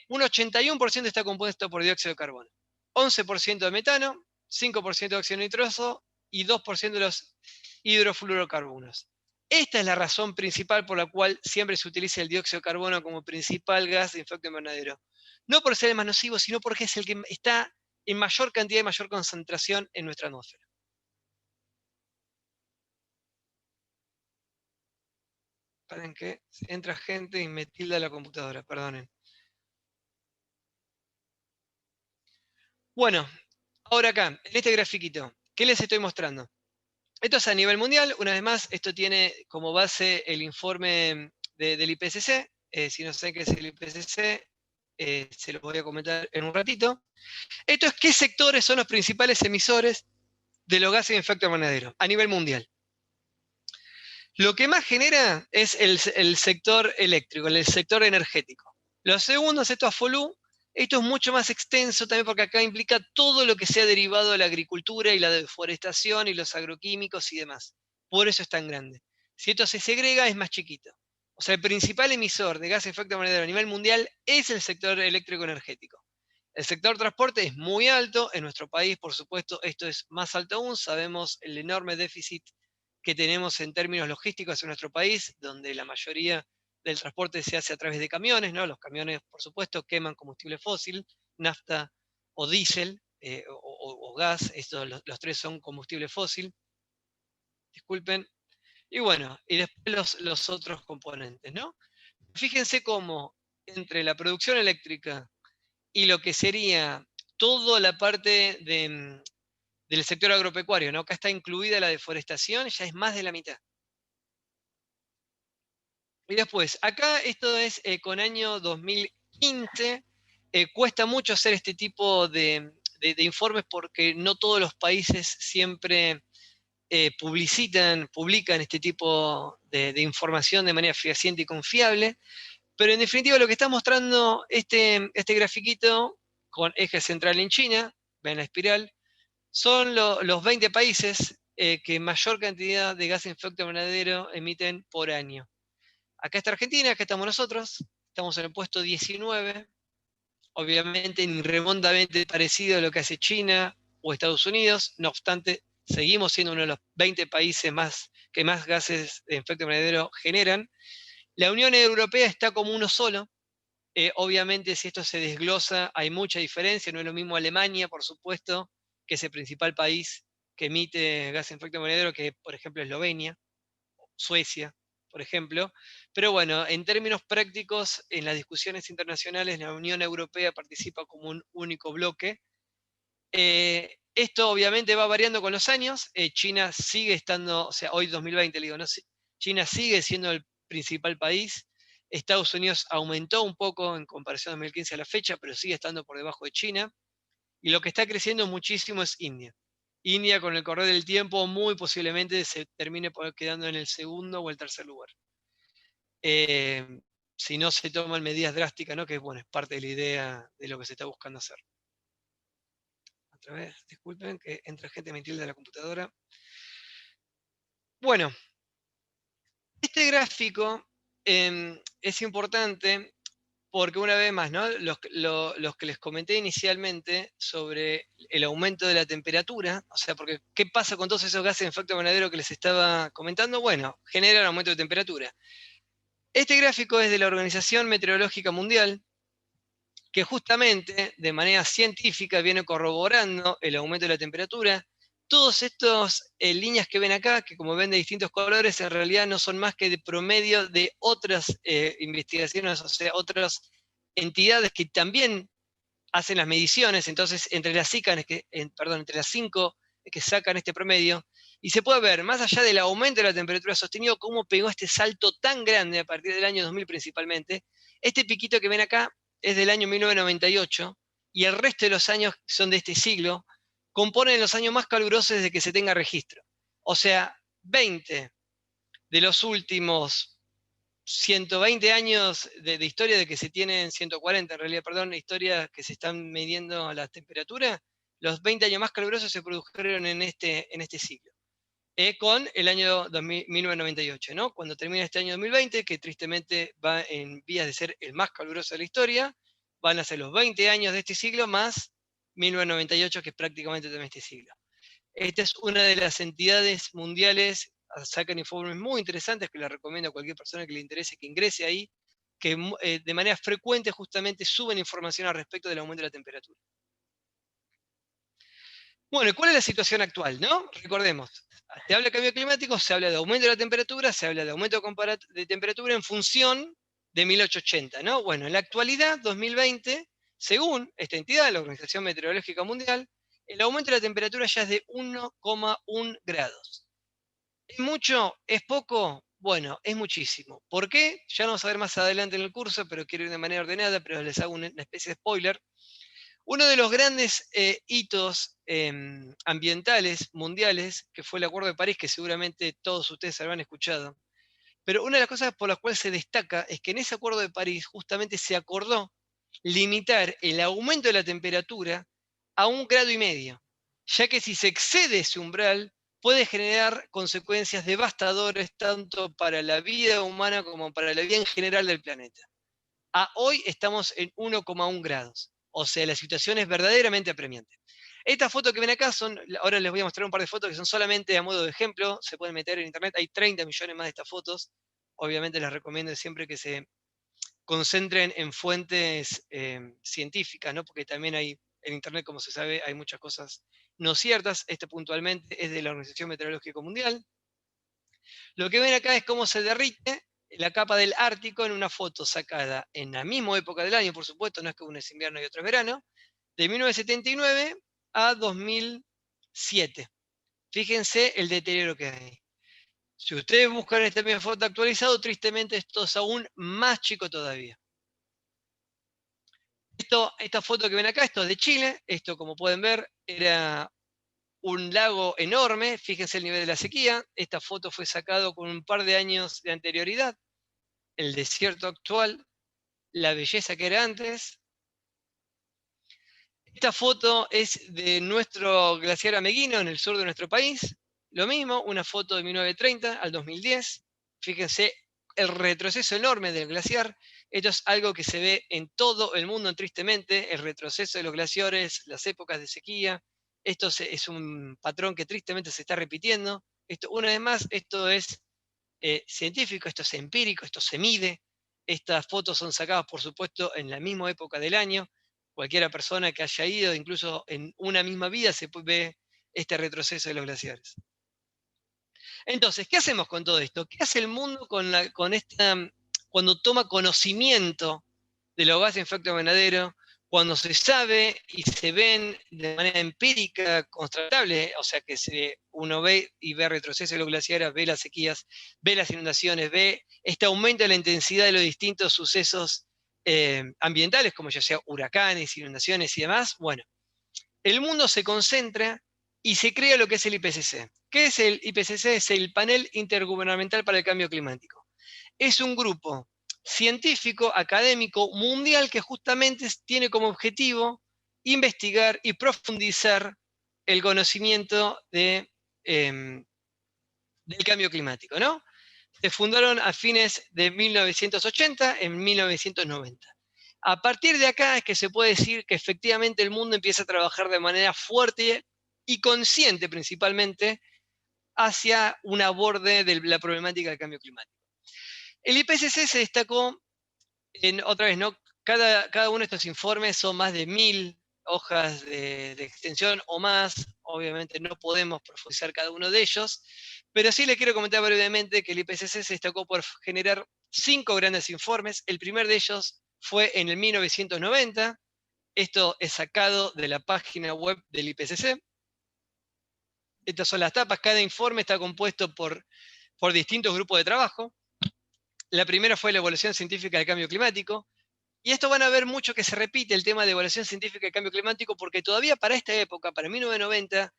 Un 81% está compuesto por dióxido de carbono, 11% de metano, 5% de óxido nitroso y 2% de los hidrofluorocarbonos. Esta es la razón principal por la cual siempre se utiliza el dióxido de carbono como principal gas de efecto invernadero. No por ser el más nocivo, sino porque es el que está en mayor cantidad y mayor concentración en nuestra atmósfera. Esperen que entra gente y me tilda la computadora, perdonen. Bueno, ahora acá, en este grafiquito, ¿qué les estoy mostrando? Esto es a nivel mundial, una vez más, esto tiene como base el informe del IPCC. Si no saben qué es el IPCC, se los voy a comentar en un ratito. Esto es qué sectores son los principales emisores de los gases de efecto invernadero a nivel mundial. Lo que más genera es el sector eléctrico, el sector energético. Lo segundo es esto a FOLU. Esto es mucho más extenso también porque acá implica todo lo que sea derivado de la agricultura y la deforestación y los agroquímicos y demás. Por eso es tan grande. Si esto se segrega, es más chiquito. O sea, el principal emisor de gases de efecto invernadero a nivel mundial es el sector eléctrico energético. El sector transporte es muy alto. En nuestro país, por supuesto, esto es más alto aún. Sabemos el enorme déficit que tenemos en términos logísticos en nuestro país, donde la mayoría del transporte se hace a través de camiones, ¿no? Los camiones, por supuesto, queman combustible fósil, nafta o diésel o gas. Estos, los tres son combustible fósil. Disculpen. Y bueno, y después los otros componentes, ¿no? Fíjense cómo entre la producción eléctrica y lo que sería toda la parte del sector agropecuario, ¿no? Acá está incluida la deforestación, ya es más de la mitad. Y después, acá esto es con año 2015, cuesta mucho hacer este tipo de informes porque no todos los países siempre publican este tipo de información de manera fehaciente y confiable, pero en definitiva lo que está mostrando este grafiquito con eje central en China, ven la espiral, son los 20 países que mayor cantidad de gas de efecto invernadero emiten por año. Acá está Argentina, acá estamos nosotros, estamos en el puesto 19, obviamente ni remotamente parecido a lo que hace China o Estados Unidos, no obstante, seguimos siendo uno de los 20 países que más gases de efecto invernadero generan. La Unión Europea está como uno solo. Obviamente, si esto se desglosa, hay mucha diferencia. No es lo mismo Alemania, por supuesto, que es el principal país que emite gas de efecto invernadero, que por ejemplo Eslovenia, Suecia, por ejemplo. Pero bueno, en términos prácticos, en las discusiones internacionales, la Unión Europea participa como un único bloque. Esto obviamente va variando con los años. China sigue estando, o sea, hoy 2020, le digo, ¿no? China sigue siendo el principal país. Estados Unidos aumentó un poco en comparación a 2015 a la fecha, pero sigue estando por debajo de China. Y lo que está creciendo muchísimo es India. India, con el correr del tiempo, muy posiblemente se termine quedando en el segundo o el tercer lugar. Si no se toman medidas drásticas, ¿no? Que bueno, es parte de la idea de lo que se está buscando hacer. Otra vez, disculpen que entra gente mentil de la computadora. Bueno, este gráfico es importante porque una vez más, ¿no? Los que les comenté inicialmente sobre el aumento de la temperatura, o sea, porque ¿qué pasa con todos esos gases de efecto invernadero que les estaba comentando? Bueno, generan aumento de temperatura. Este gráfico es de la Organización Meteorológica Mundial, que justamente de manera científica viene corroborando el aumento de la temperatura. Todos estos líneas que ven acá, que como ven de distintos colores, en realidad no son más que de promedio de otras investigaciones, o sea, otras entidades que también hacen las mediciones. Entonces, entre las 5 que sacan este promedio, y se puede ver, más allá del aumento de la temperatura sostenido, cómo pegó este salto tan grande a partir del año 2000 principalmente. Este piquito que ven acá es del año 1998, y el resto de los años son de este siglo, componen los años más calurosos desde que se tenga registro. O sea, 20 de los últimos 120 años de historia, de que se tienen 140 en realidad, perdón, historias que se están midiendo la temperatura, los 20 años más calurosos se produjeron en este siglo. Con el año 1998, ¿no? Cuando termina este año 2020, que tristemente va en vías de ser el más caluroso de la historia, van a ser los 20 años de este siglo más 1998, que es prácticamente también este siglo. Esta es una de las entidades mundiales, sacan informes muy interesantes que les recomiendo a cualquier persona que le interese que ingrese ahí, que de manera frecuente justamente suben información al respecto del aumento de la temperatura. Bueno, ¿cuál es la situación actual, no? Recordemos, se habla de cambio climático, se habla de aumento de la temperatura, se habla de aumento de temperatura en función de 1880, ¿no? Bueno, en la actualidad, 2020, según esta entidad, la Organización Meteorológica Mundial, el aumento de la temperatura ya es de 1,1 grados. ¿Es mucho? ¿Es poco? Bueno, es muchísimo. ¿Por qué? Ya vamos a ver más adelante en el curso, pero quiero ir de manera ordenada, pero les hago una especie de spoiler. Uno de los grandes hitos ambientales mundiales, que fue el Acuerdo de París, que seguramente todos ustedes habrán escuchado, pero una de las cosas por las cuales se destaca es que en ese Acuerdo de París justamente se acordó limitar el aumento de la temperatura a 1,5 grados, ya que si se excede ese umbral puede generar consecuencias devastadoras tanto para la vida humana como para la vida en general del planeta. Hoy estamos en 1,1 grados, o sea, la situación es verdaderamente apremiante. Estas fotos que ven acá ahora les voy a mostrar un par de fotos que son solamente a modo de ejemplo, se pueden meter en internet, hay 30 millones más de estas fotos, obviamente les recomiendo siempre que se concentren en fuentes científicas, ¿no? Porque también hay, en Internet, como se sabe, hay muchas cosas no ciertas. Este puntualmente es de la Organización Meteorológica Mundial. Lo que ven acá es cómo se derrite la capa del Ártico en una foto sacada en la misma época del año, por supuesto, no es que uno es invierno y otro es verano, de 1979 a 2007. Fíjense el deterioro que hay. Si ustedes buscan esta misma foto actualizado, tristemente esto es aún más chico todavía. Esta foto que ven acá, esto es de Chile, esto como pueden ver era un lago enorme, fíjense el nivel de la sequía, esta foto fue sacada con un par de años de anterioridad, el desierto actual, la belleza que era antes. Esta foto es de nuestro glaciar Ameghino en el sur de nuestro país, lo mismo, una foto de 1930 al 2010, fíjense el retroceso enorme del glaciar. Esto es algo que se ve en todo el mundo, tristemente, el retroceso de los glaciares, las épocas de sequía. Esto es un patrón que tristemente se está repitiendo. Esto, una vez más, esto es científico, esto es empírico, esto se mide. Estas fotos son sacadas, por supuesto, en la misma época del año. Cualquiera persona que haya ido, incluso en una misma vida, se ve este retroceso de los glaciares. Entonces, ¿qué hacemos con todo esto? ¿Qué hace el mundo cuando toma conocimiento de los gases de efecto invernadero, cuando se sabe y se ven de manera empírica, constatable, o sea que uno ve y ve retroceso de los glaciares, ve las sequías, ve las inundaciones, ve este aumento de la intensidad de los distintos sucesos ambientales, como ya sea huracanes, inundaciones y demás? Bueno, el mundo se concentra y se crea lo que es el IPCC. ¿Qué es el IPCC? Es el Panel Intergubernamental para el Cambio Climático. Es un grupo científico, académico, mundial, que justamente tiene como objetivo investigar y profundizar el conocimiento del cambio climático, ¿no? Se fundaron a fines de 1980, en 1990. A partir de acá es que se puede decir que efectivamente el mundo empieza a trabajar de manera fuerte y consciente principalmente hacia un aborde de la problemática del cambio climático. El IPCC se destacó otra vez, ¿no? Cada uno de estos informes son más de 1000 hojas de extensión o más. Obviamente no podemos profundizar cada uno de ellos, pero sí les quiero comentar brevemente que el IPCC se destacó por generar 5 grandes informes. El primer de ellos fue en el 1990. Esto es sacado de la página web del IPCC. Estas son las tapas. Cada informe está compuesto por distintos grupos de trabajo. La primera fue la evaluación científica del cambio climático. Y esto van a ver mucho que se repite el tema de evaluación científica del cambio climático, porque todavía para esta época, para 1990,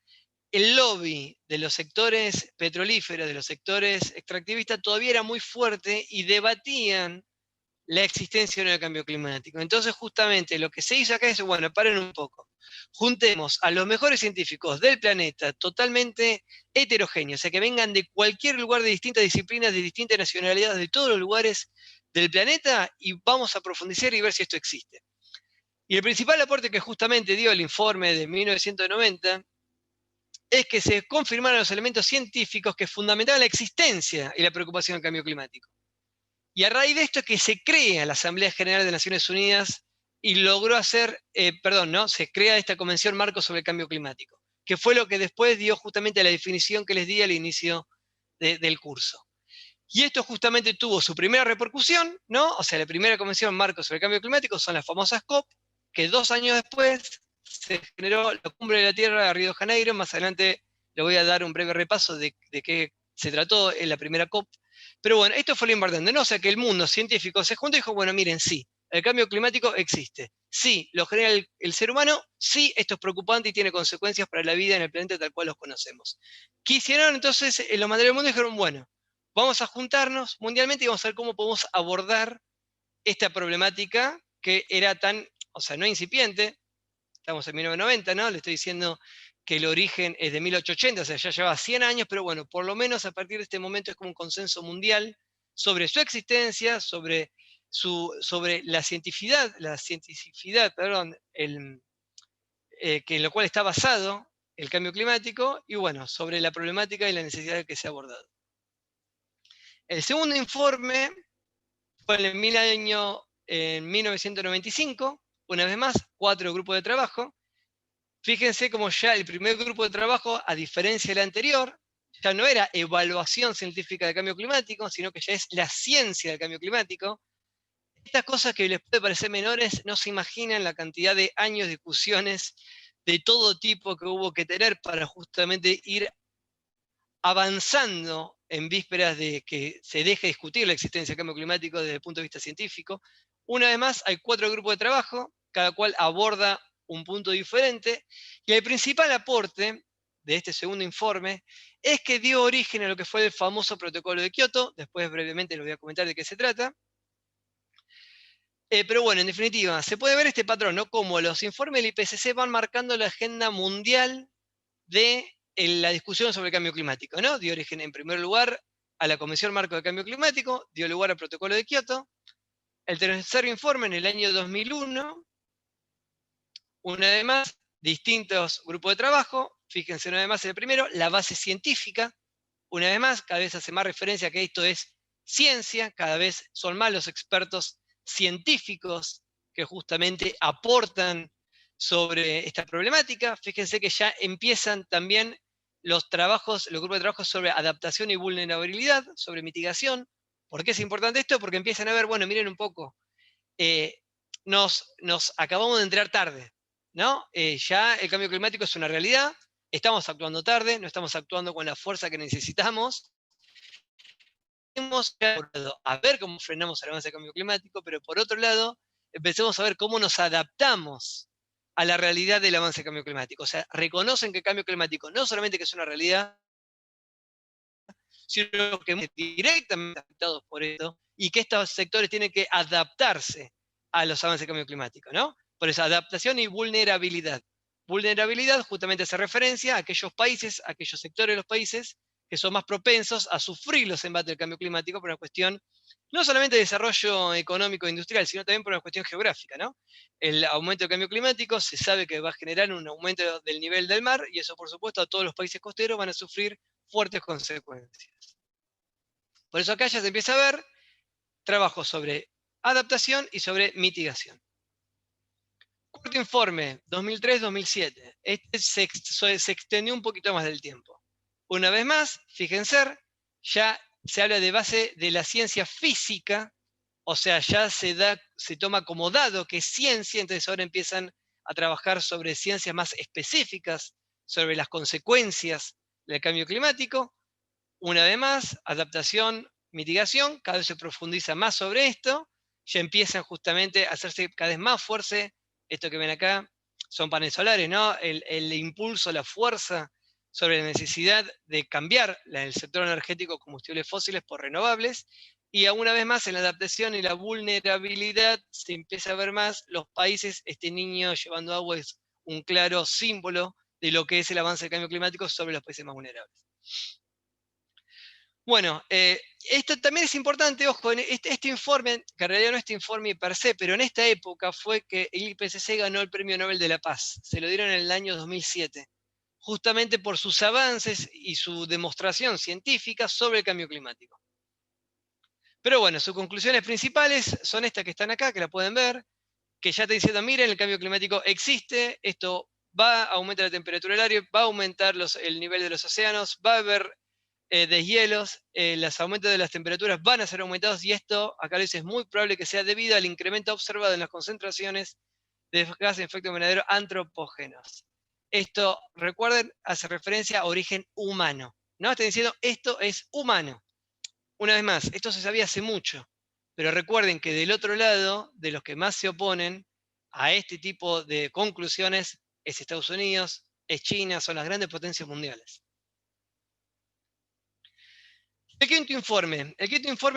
el lobby de los sectores petrolíferos, de los sectores extractivistas, todavía era muy fuerte y debatían la existencia del cambio climático. Entonces, justamente lo que se hizo acá es, bueno, paren un poco. Juntemos a los mejores científicos del planeta, totalmente heterogéneos, o sea, que vengan de cualquier lugar, de distintas disciplinas, de distintas nacionalidades, de todos los lugares del planeta, y vamos a profundizar y ver si esto existe. Y el principal aporte que justamente dio el informe de 1990 es que se confirmaron los elementos científicos que fundamentaban la existencia y la preocupación del cambio climático. Y a raíz de esto es que se crea la Asamblea General de Naciones Unidas y logró se crea esta Convención Marco sobre el Cambio Climático, que fue lo que después dio justamente la definición que les di al inicio del curso. Y esto justamente tuvo su primera repercusión, ¿no? O sea, la primera Convención Marco sobre el Cambio Climático son las famosas COP, que 2 años después se generó la Cumbre de la Tierra de Río de Janeiro. Más adelante le voy a dar un breve repaso de qué se trató en la primera COP. Pero bueno, esto fue lo importante, ¿no? O sea, que el mundo científico se juntó y dijo, bueno, miren, sí, el cambio climático existe. Sí, lo genera el ser humano. Sí, esto es preocupante y tiene consecuencias para la vida en el planeta tal cual los conocemos. ¿Qué hicieron entonces los mandatarios del mundo? Dijeron, bueno, vamos a juntarnos mundialmente y vamos a ver cómo podemos abordar esta problemática que era tan, o sea, no incipiente. Estamos en 1990, ¿no? Le estoy diciendo que el origen es de 1880, o sea, ya lleva 100 años, pero bueno, por lo menos a partir de este momento es como un consenso mundial sobre su existencia, sobre la cientificidad, que en lo cual está basado el cambio climático, y bueno, sobre la problemática y la necesidad de que sea abordado. El segundo informe fue en el año en 1995, una vez más, 4 grupos de trabajo. Fíjense como ya el primer grupo de trabajo, a diferencia del anterior, ya no era evaluación científica del cambio climático, sino que ya es la ciencia del cambio climático. Estas cosas que les puede parecer menores, no se imaginan la cantidad de años de discusiones de todo tipo que hubo que tener para justamente ir avanzando en vísperas de que se deje de discutir la existencia del cambio climático desde el punto de vista científico. Una vez más, hay 4 grupos de trabajo, cada cual aborda un punto diferente, y el principal aporte de este segundo informe es que dio origen a lo que fue el famoso protocolo de Kioto. Después brevemente les voy a comentar de qué se trata. Pero bueno, en definitiva, se puede ver este patrón, ¿no? Como los informes del IPCC van marcando la agenda mundial de la discusión sobre el cambio climático, ¿no? Dio origen, en primer lugar, a la Convención Marco de Cambio Climático, dio lugar al Protocolo de Kioto. El tercer informe en el año 2001, una vez más, distintos grupos de trabajo. Fíjense una vez más en el primero, la base científica. Una vez más, cada vez hace más referencia a que esto es ciencia, cada vez son más los expertos científicos que justamente aportan sobre esta problemática. Fíjense que ya empiezan también los grupos de trabajo sobre adaptación y vulnerabilidad, sobre mitigación. ¿Por qué es importante esto? Porque empiezan a ver, bueno, miren un poco, nos acabamos de entrar tarde, ¿no? Ya el cambio climático es una realidad, estamos actuando tarde, no estamos actuando con la fuerza que necesitamos. Hemos a ver cómo frenamos el avance del cambio climático, pero por otro lado, empecemos a ver cómo nos adaptamos a la realidad del avance del cambio climático. O sea, reconocen que el cambio climático no solamente que es una realidad, sino que estamos directamente afectados por esto y que estos sectores tienen que adaptarse a los avances del cambio climático, ¿no? Por eso, adaptación y vulnerabilidad. Vulnerabilidad justamente hace referencia a aquellos países, a aquellos sectores de los países que son más propensos a sufrir los embates del cambio climático por una cuestión no solamente de desarrollo económico e industrial, sino también por una cuestión geográfica, ¿no? El aumento del cambio climático se sabe que va a generar un aumento del nivel del mar, y eso, por supuesto, a todos los países costeros van a sufrir fuertes consecuencias. Por eso acá ya se empieza a ver trabajo sobre adaptación y sobre mitigación. Cuarto informe, 2003-2007. Este se extendió un poquito más del tiempo. Una vez más, fíjense, ya se habla de base de la ciencia física, o sea, ya se toma como dado que es ciencia, entonces ahora empiezan a trabajar sobre ciencias más específicas, sobre las consecuencias del cambio climático. Una vez más, adaptación, mitigación, cada vez se profundiza más sobre esto, ya empiezan justamente a hacerse cada vez más fuerte. Esto que ven acá son paneles solares, ¿no? El impulso, la fuerza sobre la necesidad de cambiar el sector energético combustibles fósiles por renovables. Y una vez más, en la adaptación y la vulnerabilidad se empieza a ver más los países. Este niño llevando agua es un claro símbolo de lo que es el avance del cambio climático sobre los países más vulnerables. Bueno, esto también es importante, ojo, en este informe, que en realidad no este informe per se, pero en esta época fue que el IPCC ganó el Premio Nobel de la Paz. Se lo dieron en el año 2007, justamente por sus avances y su demostración científica sobre el cambio climático. Pero bueno, sus conclusiones principales son estas que están acá, que la pueden ver, que ya te diciendo, miren, el cambio climático existe, esto va a aumentar la temperatura del aire, va a aumentar el nivel de los océanos, va a haber deshielos, los aumentos de las temperaturas van a ser aumentados, y esto, acá lo dice, es muy probable que sea debido al incremento observado en las concentraciones de gases de efecto invernadero antropógenos. Esto, recuerden, hace referencia a origen humano. No están diciendo, esto es humano. Una vez más, esto se sabía hace mucho, pero recuerden que del otro lado, de los que más se oponen a este tipo de conclusiones, es Estados Unidos, es China, son las grandes potencias mundiales. El quinto informe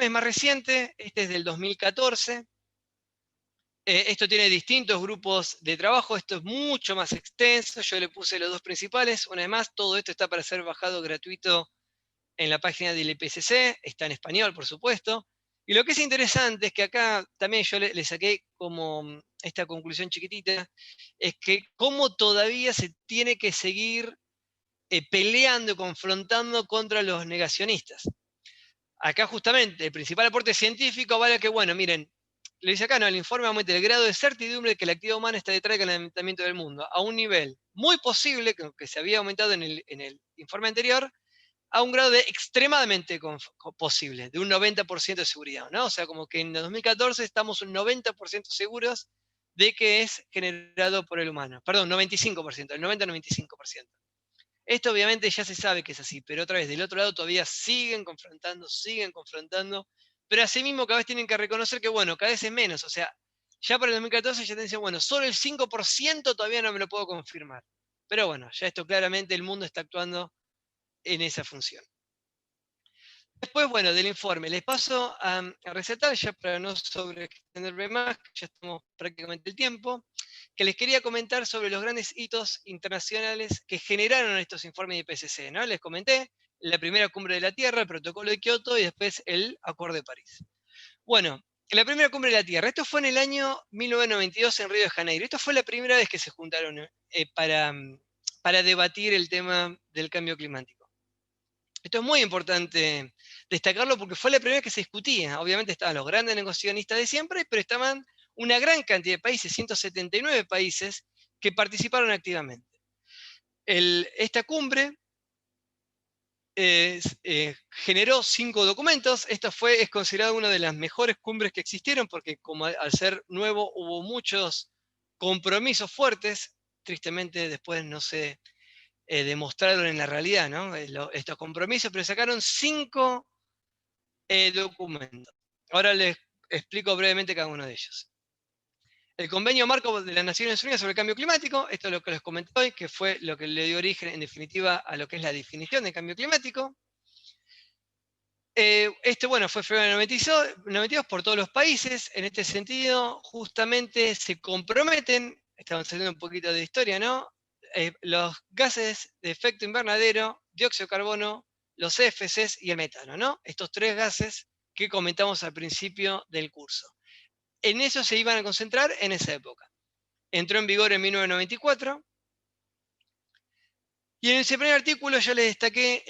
es más reciente, este es del 2014. Esto tiene distintos grupos de trabajo, esto es mucho más extenso, yo le puse los dos principales. Una vez más, todo esto está para ser bajado gratuito en la página del IPCC, está en español, por supuesto. Y lo que es interesante es que acá también yo le saqué como esta conclusión chiquitita, es que cómo todavía se tiene que seguir peleando, confrontando contra los negacionistas. Acá justamente el principal aporte científico vale que, bueno, miren, le dice acá, no, el informe aumenta el grado de certidumbre de que la actividad humana está detrás del calentamiento del mundo, a un nivel muy posible, que se había aumentado en el informe anterior, a un grado de extremadamente posible, de un 90% de seguridad, ¿no? O sea, como que en 2014 estamos un 90% seguros de que es generado por el humano. Perdón, 95%, el 90-95%. Esto obviamente ya se sabe que es así, pero otra vez, del otro lado todavía siguen confrontando, pero asimismo cada vez tienen que reconocer que, bueno, cada vez es menos, o sea, ya para el 2014 ya te dicen, bueno, solo el 5% todavía no me lo puedo confirmar. Pero bueno, ya esto claramente el mundo está actuando en esa función. Después, bueno, del informe, les paso a resaltar, ya para no sobreextenderme más, ya estamos prácticamente el tiempo, que les quería comentar sobre los grandes hitos internacionales que generaron estos informes de IPCC, ¿no? Les comenté la primera cumbre de la Tierra, el protocolo de Kioto y después el Acuerdo de París. Bueno, la primera cumbre de la Tierra, esto fue en el año 1992 en Río de Janeiro. Esto fue la primera vez que se juntaron para debatir el tema del cambio climático. Esto es muy importante destacarlo porque fue la primera vez que se discutía. Obviamente estaban los grandes negociacionistas de siempre, pero estaban una gran cantidad de países, 179 países, que participaron activamente. Esta cumbre generó 5 documentos. Esta es considerada una de las mejores cumbres que existieron porque como al ser nuevo hubo muchos compromisos fuertes. Tristemente después no se demostraron en la realidad, ¿no? Estos compromisos, pero sacaron 5 documentos. Ahora les explico brevemente cada uno de ellos. El Convenio Marco de las Naciones Unidas sobre el Cambio Climático, esto es lo que les comenté hoy, que fue lo que le dio origen, en definitiva, a lo que es la definición de cambio climático. Bueno, fue febrero del 92 por todos los países. En este sentido, justamente se comprometen, estamos haciendo un poquito de historia, ¿no? Los gases de efecto invernadero, dióxido de carbono, los CFCs y el metano, ¿no? Estos 3 gases que comentamos al principio del curso. En eso se iban a concentrar en esa época. Entró en vigor en 1994. Y en ese primer artículo yo les destaqué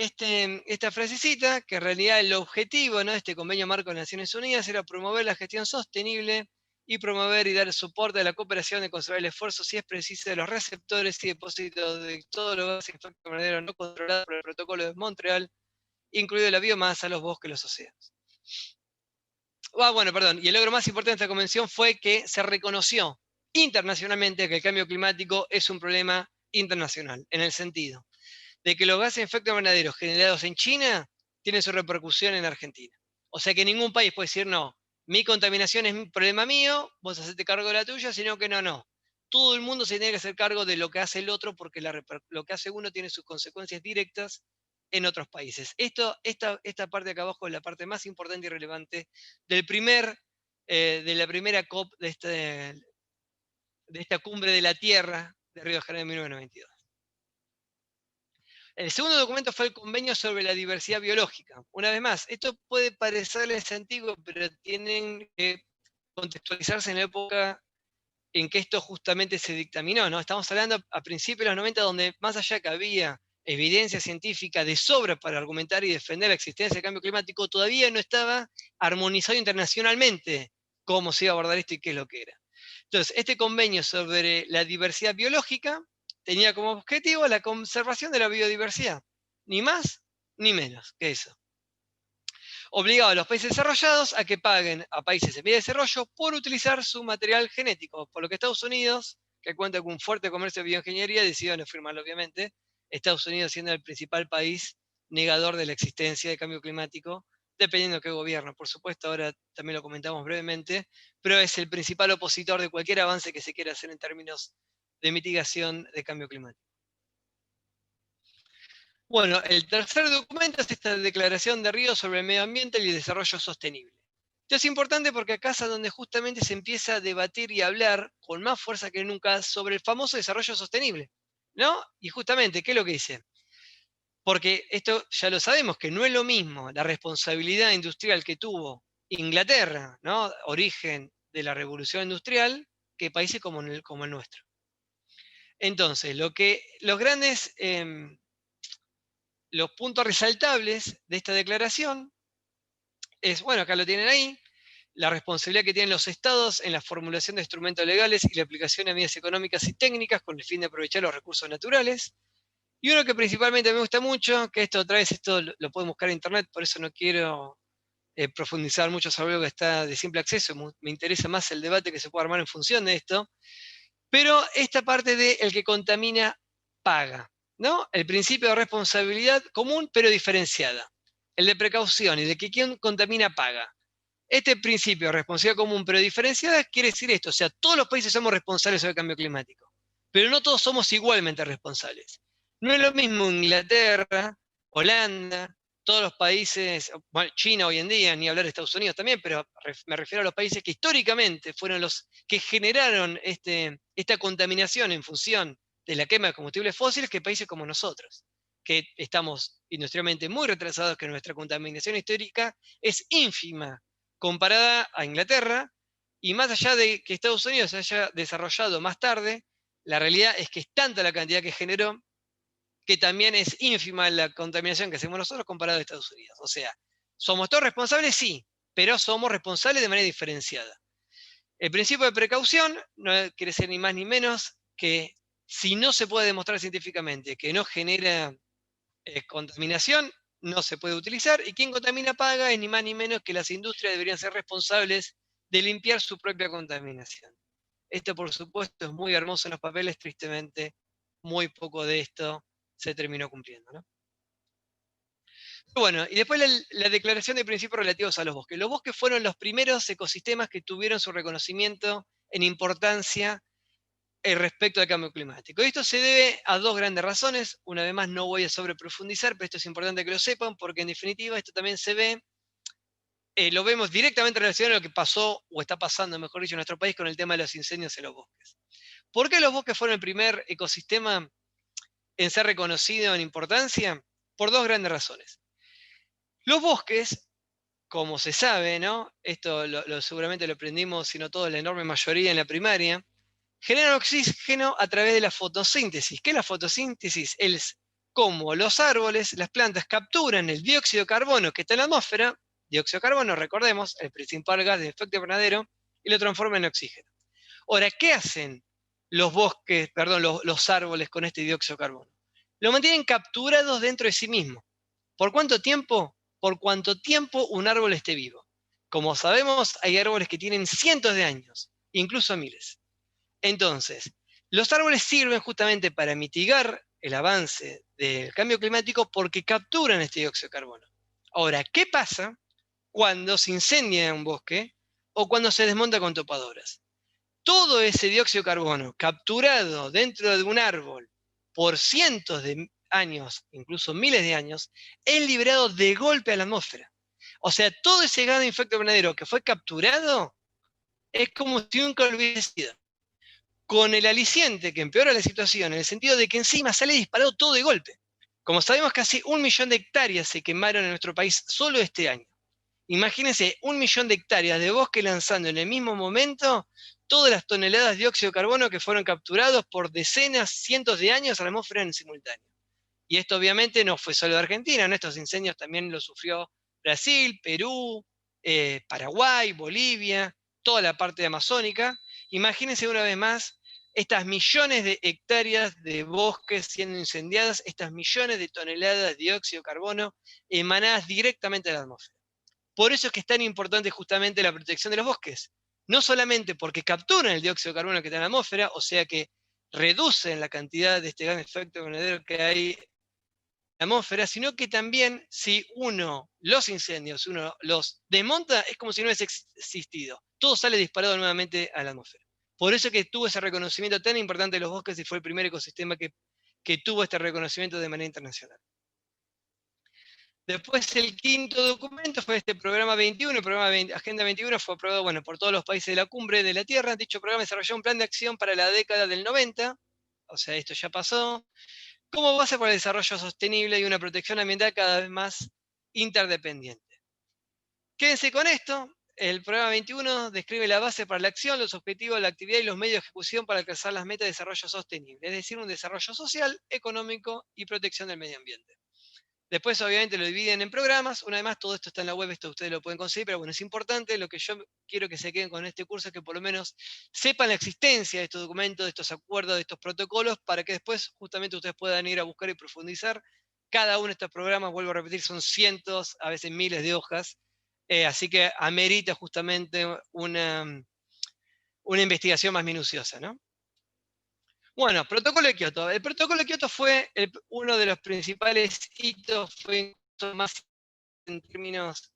esta frasecita, que en realidad el objetivo, ¿no?, de este convenio marco de Naciones Unidas era promover la gestión sostenible y promover y dar soporte a la cooperación de conservar el esfuerzo, si es preciso, de los receptores y depósitos de todos los gases de efecto invernadero no controlados por el protocolo de Montreal, incluido la biomasa, los bosques, los océanos. Bueno, perdón, y el logro más importante de esta convención fue que se reconoció internacionalmente que el cambio climático es un problema internacional, en el sentido de que los gases de efecto invernadero generados en China tienen su repercusión en Argentina. O sea que ningún país puede decir, no, mi contaminación es un problema mío, vos hacete cargo de la tuya, sino que no. Todo el mundo se tiene que hacer cargo de lo que hace el otro porque lo que hace uno tiene sus consecuencias directas en otros países. Esta parte de acá abajo es la parte más importante y relevante de la primera COP de esta cumbre de la Tierra de Río de Janeiro de 1992. El segundo documento fue el Convenio sobre la Diversidad Biológica. Una vez más, esto puede parecerles antiguo, pero tienen que contextualizarse en la época en que esto justamente se dictaminó, ¿no? Estamos hablando a principios de los 90, donde más allá que había evidencia científica de sobra para argumentar y defender la existencia del cambio climático, todavía no estaba armonizado internacionalmente cómo se iba a abordar esto y qué es lo que era. Entonces, este convenio sobre la diversidad biológica tenía como objetivo la conservación de la biodiversidad, ni más ni menos que eso. Obligaba a los países desarrollados a que paguen a países en vía de desarrollo por utilizar su material genético, por lo que Estados Unidos, que cuenta con un fuerte comercio de bioingeniería, decidió no firmarlo, obviamente, Estados Unidos siendo el principal país negador de la existencia del cambio climático, dependiendo de qué gobierno, por supuesto, ahora también lo comentamos brevemente, pero es el principal opositor de cualquier avance que se quiera hacer en términos de mitigación de cambio climático. Bueno, el tercer documento es esta Declaración de Río sobre el Medio Ambiente y el Desarrollo Sostenible. Esto es importante porque acá es donde justamente se empieza a debatir y a hablar con más fuerza que nunca sobre el famoso desarrollo sostenible, ¿no? Y justamente, ¿qué es lo que dice? Porque esto ya lo sabemos, que no es lo mismo la responsabilidad industrial que tuvo Inglaterra, ¿no?, origen de la revolución industrial, que países como el nuestro. Entonces, los puntos resaltables de esta declaración es, bueno, acá lo tienen ahí, la responsabilidad que tienen los estados en la formulación de instrumentos legales y la aplicación de medidas económicas y técnicas con el fin de aprovechar los recursos naturales. Y uno que principalmente me gusta mucho, que esto otra vez esto lo pueden buscar en internet, por eso no quiero profundizar mucho sobre algo que está de simple acceso, me interesa más el debate que se puede armar en función de esto, pero esta parte de el que contamina paga, ¿no? El principio de responsabilidad común pero diferenciada, el de precaución y de que quien contamina paga. Este principio de responsabilidad común pero diferenciada quiere decir esto, o sea, todos los países somos responsables del cambio climático, pero no todos somos igualmente responsables. No es lo mismo Inglaterra, Holanda, todos los países, bueno, China hoy en día, ni hablar de Estados Unidos también, pero me refiero a los países que históricamente fueron los que generaron esta contaminación en función de la quema de combustibles fósiles, que países como nosotros, que estamos industrialmente muy retrasados, que nuestra contaminación histórica es ínfima comparada a Inglaterra, y más allá de que Estados Unidos se haya desarrollado más tarde, la realidad es que es tanta la cantidad que generó que también es ínfima la contaminación que hacemos nosotros comparado a Estados Unidos. O sea, ¿somos todos responsables? Sí, pero somos responsables de manera diferenciada. El principio de precaución no quiere ser ni más ni menos que si no se puede demostrar científicamente que no genera contaminación, no se puede utilizar, y quien contamina paga es ni más ni menos que las industrias deberían ser responsables de limpiar su propia contaminación. Esto, por supuesto, es muy hermoso en los papeles, tristemente, muy poco de esto se terminó cumpliendo, ¿no? Bueno, y después la declaración de principios relativos a los bosques. Los bosques fueron los primeros ecosistemas que tuvieron su reconocimiento en importancia respecto al cambio climático. Esto se debe a dos grandes razones. Una vez más, no voy a sobreprofundizar, pero esto es importante que lo sepan, porque en definitiva esto también se ve, lo vemos directamente relacionado a lo que pasó, o está pasando, mejor dicho, en nuestro país con el tema de los incendios en los bosques. ¿Por qué los bosques fueron el primer ecosistema en ser reconocido en importancia? Por dos grandes razones. Los bosques, como se sabe, ¿no? Esto seguramente lo aprendimos, si no todos, la enorme mayoría en la primaria, generan oxígeno a través de la fotosíntesis. ¿Qué es la fotosíntesis? Es cómo los árboles, las plantas, capturan el dióxido de carbono que está en la atmósfera, dióxido de carbono, recordemos, el principal gas de efecto invernadero, y lo transforman en oxígeno. Ahora, ¿qué hacen los bosques, perdón, los árboles con este dióxido de carbono? Lo mantienen capturados dentro de sí mismo. ¿Por cuánto tiempo? Por cuánto tiempo un árbol esté vivo. Como sabemos, hay árboles que tienen cientos de años, incluso miles. Entonces, los árboles sirven justamente para mitigar el avance del cambio climático porque capturan este dióxido de carbono. Ahora, ¿qué pasa cuando se incendia un bosque o cuando se desmonta con topadoras? Todo ese dióxido de carbono capturado dentro de un árbol por cientos de años, incluso miles de años, es liberado de golpe a la atmósfera. O sea, todo ese gas de efecto invernadero que fue capturado es como si nunca lo hubiese sido. Con el aliciente que empeora la situación, en el sentido de que encima sale disparado todo de golpe. Como sabemos, casi 1 millón de hectáreas se quemaron en nuestro país solo este año. Imagínense 1 millón de hectáreas de bosque lanzando en el mismo momento todas las toneladas de dióxido de carbono que fueron capturados por decenas, cientos de años a la atmósfera en simultáneo. Y esto obviamente no fue solo de Argentina, ¿no? Estos incendios también lo sufrió Brasil, Perú, Paraguay, Bolivia, toda la parte amazónica. Imagínense una vez más estas millones de hectáreas de bosques siendo incendiadas, estas millones de toneladas de dióxido de carbono emanadas directamente de la atmósfera. Por eso es que es tan importante justamente la protección de los bosques. No solamente porque capturan el dióxido de carbono que está en la atmósfera, o sea que reducen la cantidad de este gran efecto invernadero que hay en la atmósfera, sino que también si los incendios, uno los desmonta, es como si no hubiese existido. Todo sale disparado nuevamente a la atmósfera. Por eso es que tuvo ese reconocimiento tan importante de los bosques y fue el primer ecosistema que tuvo este reconocimiento de manera internacional. Después el quinto documento fue este programa 21, el programa Agenda 21 fue aprobado por todos los países de la cumbre de la Tierra. Dicho programa desarrolló un plan de acción para la década del 90, o sea, esto ya pasó, como base para el desarrollo sostenible y una protección ambiental cada vez más interdependiente. Quédense con esto, el programa 21 describe la base para la acción, los objetivos, la actividad y los medios de ejecución para alcanzar las metas de desarrollo sostenible, es decir, un desarrollo social, económico y protección del medio ambiente. Después, obviamente, lo dividen en programas. Una vez más, todo esto está en la web, esto ustedes lo pueden conseguir, pero bueno, es importante. Lo que yo quiero que se queden con este curso es que por lo menos sepan la existencia de estos documentos, de estos acuerdos, de estos protocolos, para que después justamente ustedes puedan ir a buscar y profundizar. Cada uno de estos programas, vuelvo a repetir, son cientos, a veces miles de hojas. Así que amerita justamente una investigación más minuciosa, ¿no? Bueno, protocolo de Kioto. El protocolo de Kioto fue uno de los principales hitos, fue más en términos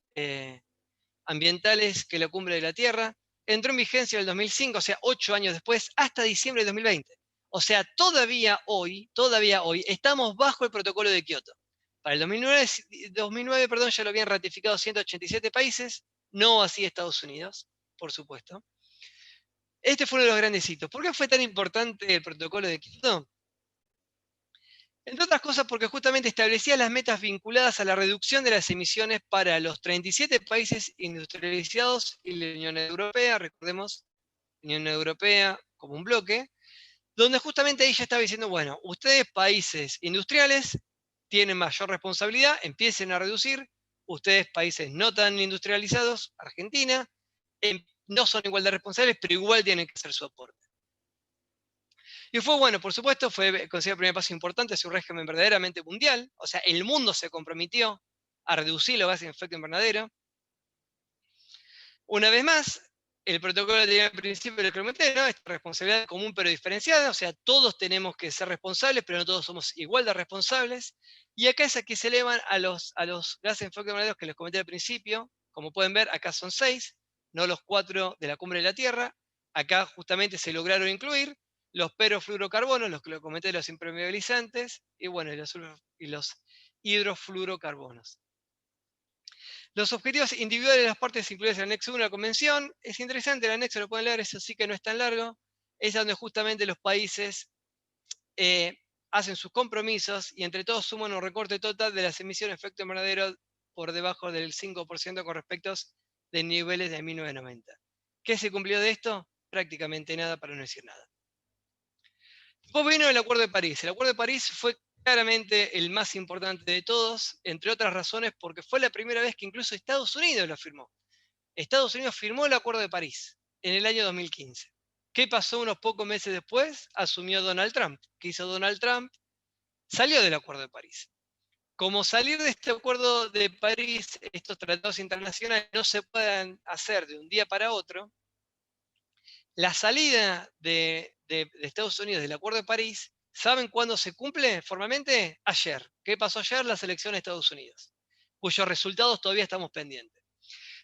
ambientales que la cumbre de la Tierra. Entró en vigencia en el 2005, o sea, 8 años después, hasta diciembre de 2020. O sea, todavía hoy, estamos bajo el protocolo de Kioto. Para el 2009 perdón, ya lo habían ratificado 187 países, no así Estados Unidos, por supuesto. Este fue uno de los grandes hitos. ¿Por qué fue tan importante el protocolo de Kioto? Entre otras cosas porque justamente establecía las metas vinculadas a la reducción de las emisiones para los 37 países industrializados y la Unión Europea, recordemos, Unión Europea como un bloque, donde justamente ahí ya estaba diciendo, bueno, ustedes países industriales tienen mayor responsabilidad, empiecen a reducir, ustedes países no tan industrializados, Argentina, no son igual de responsables, pero igual tienen que hacer su aporte. Y fue bueno, por supuesto, fue considerado el primer paso importante hacia un régimen verdaderamente mundial, o sea, el mundo se comprometió a reducir los gases de efecto invernadero. Una vez más, el protocolo tenía el principio del comenté, ¿no? Esta responsabilidad común pero diferenciada, o sea, todos tenemos que ser responsables, pero no todos somos igual de responsables. Y acá es aquí se elevan a los gases de efecto invernadero que les comenté al principio. Como pueden ver, acá son 6, no los 4 de la cumbre de la Tierra. Acá justamente se lograron incluir los perfluorocarbonos, los que lo comenté, los impermeabilizantes, y bueno, y los hidrofluorocarbonos. Los objetivos individuales de las partes incluidas en el anexo 1 de la convención. Es interesante, el anexo lo pueden leer, eso sí que no es tan largo. Es donde justamente los países hacen sus compromisos y entre todos suman un recorte total de las emisiones de efecto invernadero por debajo del 5% con respecto de niveles de 1990. ¿Qué se cumplió de esto? Prácticamente nada, para no decir nada. Después vino el Acuerdo de París. El Acuerdo de París fue claramente el más importante de todos, entre otras razones porque fue la primera vez que incluso Estados Unidos lo firmó. Estados Unidos firmó el Acuerdo de París en el año 2015. ¿Qué pasó unos pocos meses después? Asumió Donald Trump. ¿Qué hizo Donald Trump? Salió del Acuerdo de París. Como salir de este Acuerdo de París, estos tratados internacionales no se pueden hacer de un día para otro, la salida de Estados Unidos del Acuerdo de París, ¿saben cuándo se cumple formalmente? Ayer. ¿Qué pasó ayer? Las elecciones de Estados Unidos, cuyos resultados todavía estamos pendientes.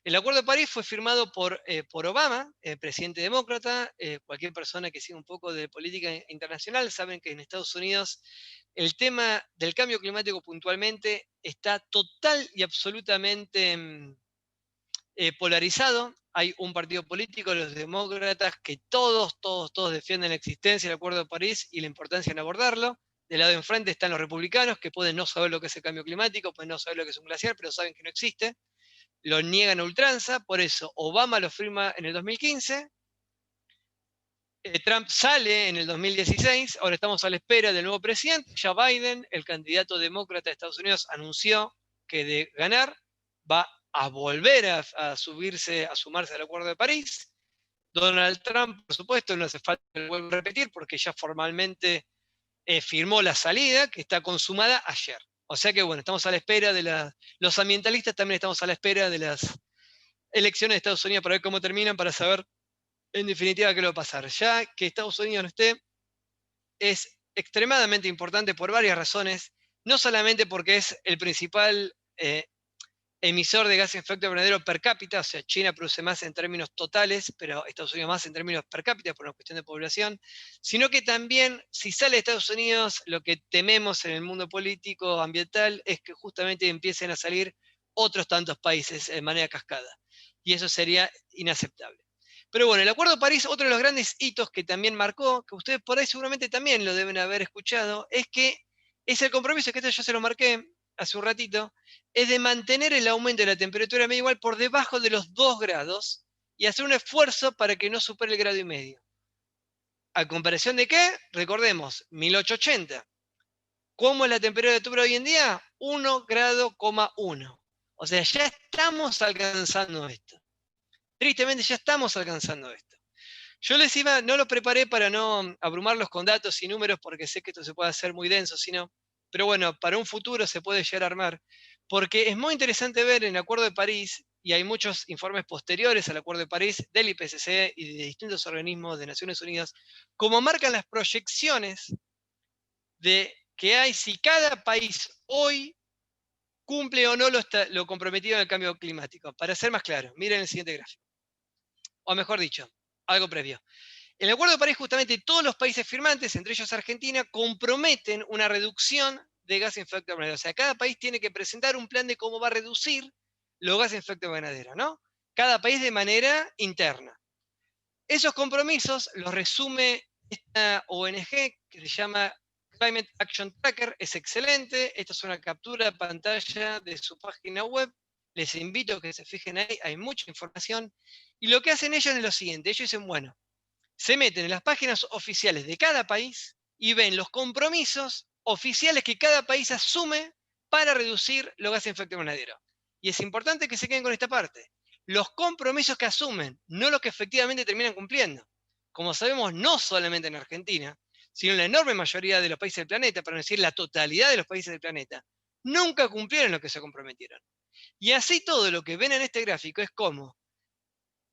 El Acuerdo de París fue firmado por Obama, presidente demócrata. Cualquier persona que siga un poco de política internacional saben que en Estados Unidos el tema del cambio climático puntualmente está total y absolutamente polarizado. Hay un partido político, los demócratas, que todos defienden la existencia del Acuerdo de París y la importancia en abordarlo. Del lado de enfrente están los republicanos, que pueden no saber lo que es el cambio climático, pueden no saber lo que es un glaciar, pero saben que no existe. Lo niegan a ultranza, por eso Obama lo firma en el 2015, Trump sale en el 2016, ahora estamos a la espera del nuevo presidente. Ya Biden, el candidato demócrata de Estados Unidos, anunció que de ganar va a volver a sumarse al Acuerdo de París. Donald Trump, por supuesto, no hace falta que lo vuelva a repetir porque ya formalmente firmó la salida, que está consumada ayer. O sea que bueno, estamos a la espera de los ambientalistas, también estamos a la espera de las elecciones de Estados Unidos para ver cómo terminan, para saber en definitiva qué le va a pasar. Ya que Estados Unidos no esté, es extremadamente importante por varias razones, no solamente porque es el principal emisor de gases de efecto invernadero per cápita, o sea, China produce más en términos totales, pero Estados Unidos más en términos per cápita por una cuestión de población, sino que también, si sale de Estados Unidos, lo que tememos en el mundo político ambiental es que justamente empiecen a salir otros tantos países de manera cascada, y eso sería inaceptable. Pero bueno, el Acuerdo de París, otro de los grandes hitos que también marcó, que ustedes por ahí seguramente también lo deben haber escuchado, es que es el compromiso, que esto yo se lo marqué hace un ratito, es de mantener el aumento de la temperatura media igual por debajo de los 2 grados y hacer un esfuerzo para que no supere el 1,5 grados. ¿A comparación de qué? Recordemos, 1880. ¿Cómo es la temperatura hoy en día? 1,1 grado. O sea, ya estamos alcanzando esto. Tristemente ya estamos alcanzando esto. Yo les iba, no lo preparé para no abrumarlos con datos y números porque sé que esto se puede hacer muy denso, pero bueno, para un futuro se puede llegar a armar, porque es muy interesante ver en el Acuerdo de París, y hay muchos informes posteriores al Acuerdo de París del IPCC y de distintos organismos de Naciones Unidas, cómo marcan las proyecciones de que hay si cada país hoy cumple o no lo comprometido en el cambio climático. Para ser más claro, miren el siguiente gráfico. O mejor dicho, algo previo. En el Acuerdo de París, justamente todos los países firmantes, entre ellos Argentina, comprometen una reducción de gases de efecto invernadero. O sea, cada país tiene que presentar un plan de cómo va a reducir los gases de efecto invernadero, ¿no? Cada país de manera interna. Esos compromisos los resume esta ONG que se llama Climate Action Tracker, es excelente. Esta es una captura de pantalla de su página web. Les invito a que se fijen ahí, hay mucha información. Y lo que hacen ellos es lo siguiente, ellos dicen, bueno, se meten en las páginas oficiales de cada país y ven los compromisos oficiales que cada país asume para reducir los gases de efecto invernadero. Y es importante que se queden con esta parte. Los compromisos que asumen, no los que efectivamente terminan cumpliendo. Como sabemos, no solamente en Argentina, sino en la enorme mayoría de los países del planeta, para no decir la totalidad de los países del planeta, nunca cumplieron lo que se comprometieron. Y así todo lo que ven en este gráfico es como,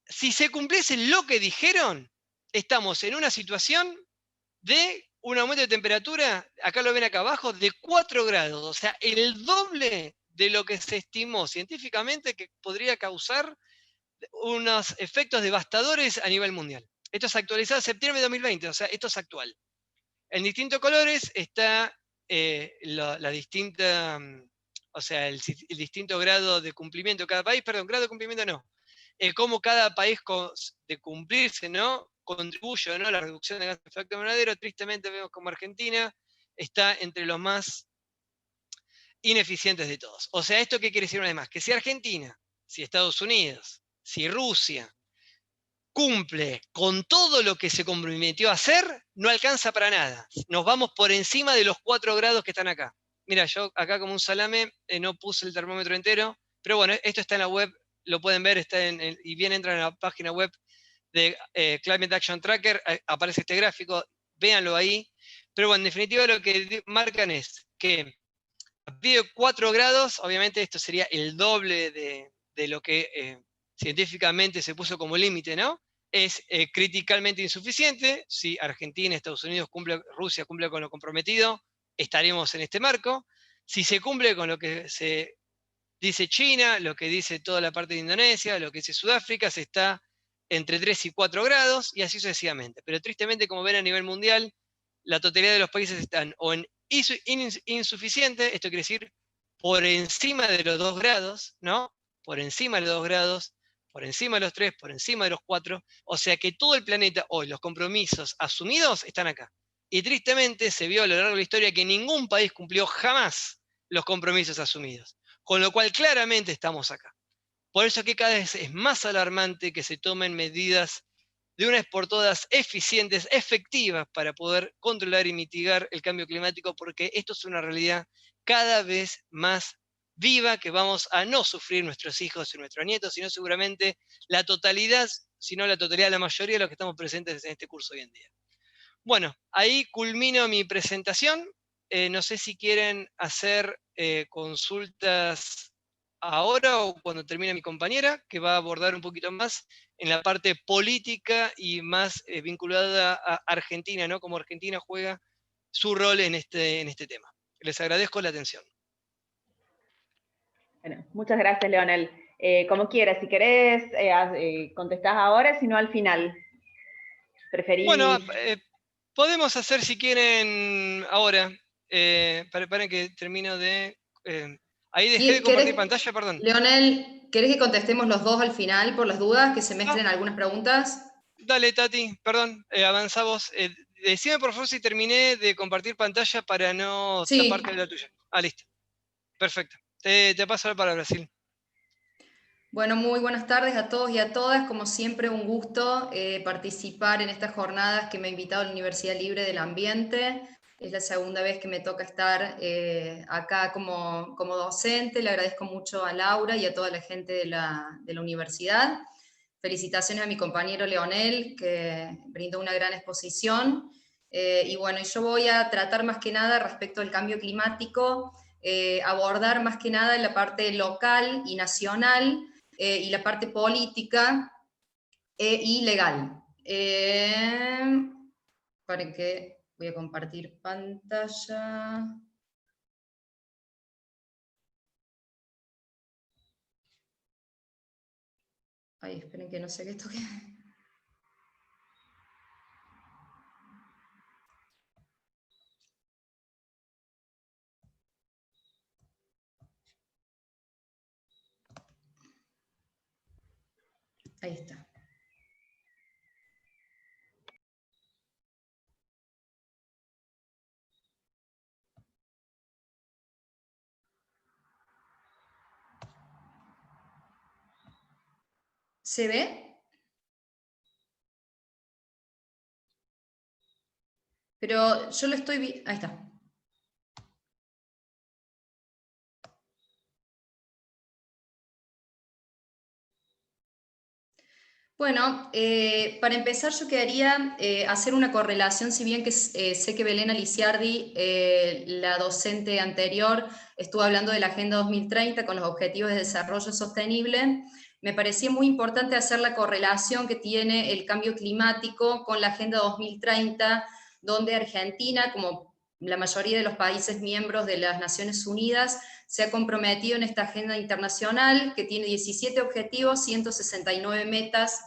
si se cumpliese lo que dijeron, estamos en una situación de un aumento de temperatura, acá lo ven acá abajo, de 4 grados, o sea, el doble de lo que se estimó científicamente que podría causar unos efectos devastadores a nivel mundial. Esto es actualizado en septiembre de 2020, o sea, esto es actual. En distintos colores está la distinta, o sea, el distinto grado de cumplimiento de cada país, perdón, grado de cumplimiento no, cómo cada país de cumplirse, ¿no? Contribuye, ¿no?, a la reducción de gases de efecto invernadero. Tristemente vemos como Argentina está entre los más ineficientes de todos. O sea, ¿esto qué quiere decir una vez más? Que si Argentina, si Estados Unidos, si Rusia cumple con todo lo que se comprometió a hacer, no alcanza para nada. Nos vamos por encima de los 4 grados que están acá. Mira, yo acá como un salame no puse el termómetro entero, pero bueno, esto está en la web, lo pueden ver, está y bien entran a la página web de Climate Action Tracker, aparece este gráfico, véanlo ahí. Pero bueno, en definitiva lo que marcan es que a partir de 4 grados, obviamente esto sería el doble de lo que científicamente se puso como límite, ¿no? Es críticamente insuficiente. Si Argentina, Estados Unidos cumple, Rusia cumple con lo comprometido, estaremos en este marco. Si se cumple con lo que se dice China, lo que dice toda la parte de Indonesia, lo que dice Sudáfrica, se está entre 3 y 4 grados y así sucesivamente. Pero tristemente, como ven a nivel mundial, la totalidad de los países están o en insuficiente, esto quiere decir por encima de los 2 grados, ¿no? Por encima de los 2 grados, por encima de los 3, por encima de los 4, o sea que todo el planeta hoy, los compromisos asumidos están acá. Y tristemente se vio a lo largo de la historia que ningún país cumplió jamás los compromisos asumidos, con lo cual claramente estamos acá. Por eso que cada vez es más alarmante que se tomen medidas de una vez por todas eficientes, efectivas, para poder controlar y mitigar el cambio climático, porque esto es una realidad cada vez más viva que vamos a no sufrir nuestros hijos y nuestros nietos, sino seguramente la totalidad, sino la totalidad, la mayoría de los que estamos presentes en este curso hoy en día. Bueno, ahí culmino mi presentación. No sé si quieren hacer consultas ahora o cuando termine mi compañera, que va a abordar un poquito más en la parte política y más vinculada a Argentina, ¿no? Cómo Argentina juega su rol en este tema. Les agradezco la atención. Bueno, muchas gracias, Leonel. Como quieras, si querés, contestás ahora, si no al final. Bueno, ¿Preferís? podemos hacer si quieren ahora. Para que termino de... ahí dejé de compartir ¿Querés, pantalla, perdón. Leonel, ¿querés que contestemos los dos al final por las dudas, que se No, mezclen algunas preguntas? dale, Tati, perdón, avanza vos. Decime por favor si terminé de compartir pantalla para no taparte de Sí. la tuya. Ah, listo. Perfecto. Te paso la palabra, Sil. Bueno, muy buenas tardes a todos y a todas. Como siempre, un gusto participar en estas jornadas que me ha invitado la Universidad Libre del Ambiente. Es la segunda vez que me toca estar acá como docente. Le agradezco mucho a Laura y a toda la gente de la universidad. Felicitaciones a mi compañero Leonel, que brindó una gran exposición. Y bueno, yo voy a tratar más que nada respecto al cambio climático, abordar más que nada la parte local y nacional, y la parte política y legal. Para que voy a compartir pantalla. Ay, esperen que no sé qué esto que... Ahí está. ¿Se ve? Pero yo lo estoy viendo... Ahí está. Bueno, para empezar yo quería hacer una correlación, si bien que sé que Belén Aliciardi, la docente anterior, estuvo hablando de la Agenda 2030 con los Objetivos de Desarrollo Sostenible. Me parecía muy importante hacer la correlación que tiene el cambio climático con la Agenda 2030, donde Argentina, como la mayoría de los países miembros de las Naciones Unidas, se ha comprometido en esta agenda internacional que tiene 17 objetivos, 169 metas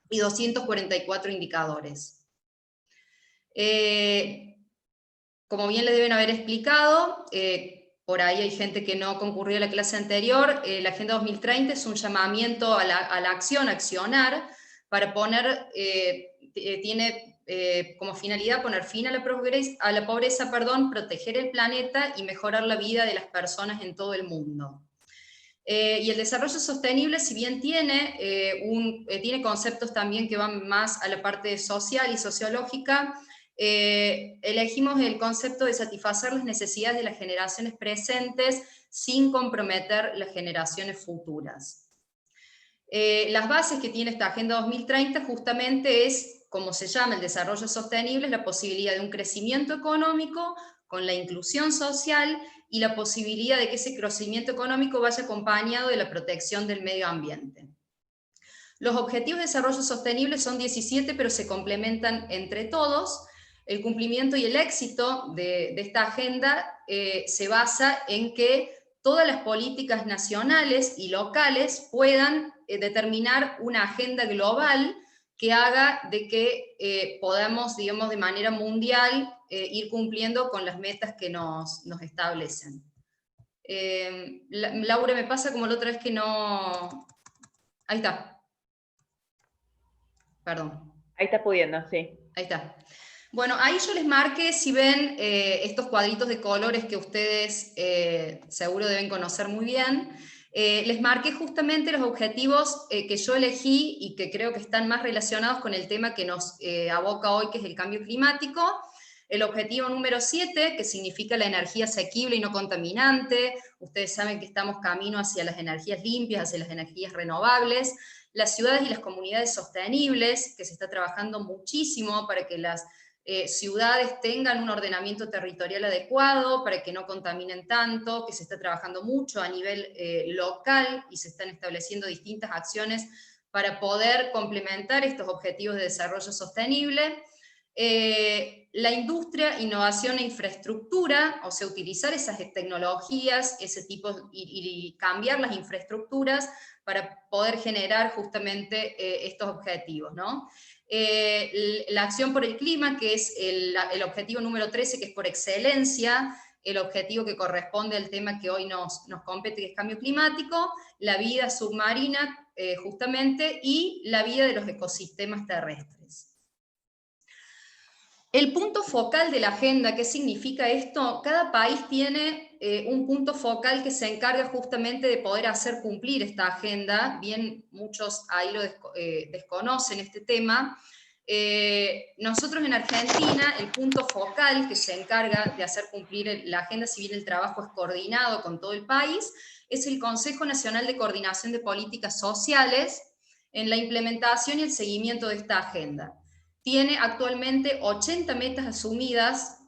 y 244 indicadores. Como bien le deben haber explicado, por ahí hay gente que no concurrió a la clase anterior, la Agenda 2030 es un llamamiento a la acción, a accionar, para poner, tiene como finalidad poner fin a la pobreza, proteger el planeta y mejorar la vida de las personas en todo el mundo. Y el desarrollo sostenible, si bien tiene conceptos también que van más a la parte social y sociológica, elegimos el concepto de satisfacer las necesidades de las generaciones presentes sin comprometer las generaciones futuras. Las bases que tiene esta Agenda 2030 justamente es, como se llama el desarrollo sostenible, es la posibilidad de un crecimiento económico con la inclusión social y la posibilidad de que ese crecimiento económico vaya acompañado de la protección del medio ambiente. Los objetivos de desarrollo sostenible son 17, pero se complementan entre todos. El cumplimiento y el éxito de esta agenda se basa en que todas las políticas nacionales y locales puedan determinar una agenda global que haga de que podamos, digamos, de manera mundial ir cumpliendo con las metas que nos establecen. Laura, me pasa como la otra vez que no... Ahí está. Perdón. Ahí está pudiendo, sí. Ahí está. Bueno, ahí yo les marqué, si ven estos cuadritos de colores que ustedes seguro deben conocer muy bien, les marqué justamente los objetivos que yo elegí y que creo que están más relacionados con el tema que nos aboca hoy, que es el cambio climático. El objetivo número 7, que significa la energía asequible y no contaminante. Ustedes saben que estamos camino hacia las energías limpias, hacia las energías renovables. Las ciudades y las comunidades sostenibles, que se está trabajando muchísimo para que las ciudades tengan un ordenamiento territorial adecuado, para que no contaminen tanto, que se está trabajando mucho a nivel local y se están estableciendo distintas acciones para poder complementar estos objetivos de desarrollo sostenible. La industria, innovación e infraestructura, o sea, utilizar esas tecnologías, ese tipo, y cambiar las infraestructuras para poder generar justamente estos objetivos, ¿no? La acción por el clima, que es el objetivo número 13, que es por excelencia, el objetivo que corresponde al tema que hoy nos compete, que es cambio climático, la vida submarina, justamente, y la vida de los ecosistemas terrestres. El punto focal de la agenda, ¿qué significa esto? Cada país tiene un punto focal que se encarga justamente de poder hacer cumplir esta agenda. Bien, muchos ahí lo desconocen este tema. Nosotros en Argentina, el punto focal que se encarga de hacer cumplir la agenda, si bien el trabajo es coordinado con todo el país, es el Consejo Nacional de Coordinación de Políticas Sociales en la implementación y el seguimiento de esta agenda. Tiene actualmente 80 metas asumidas,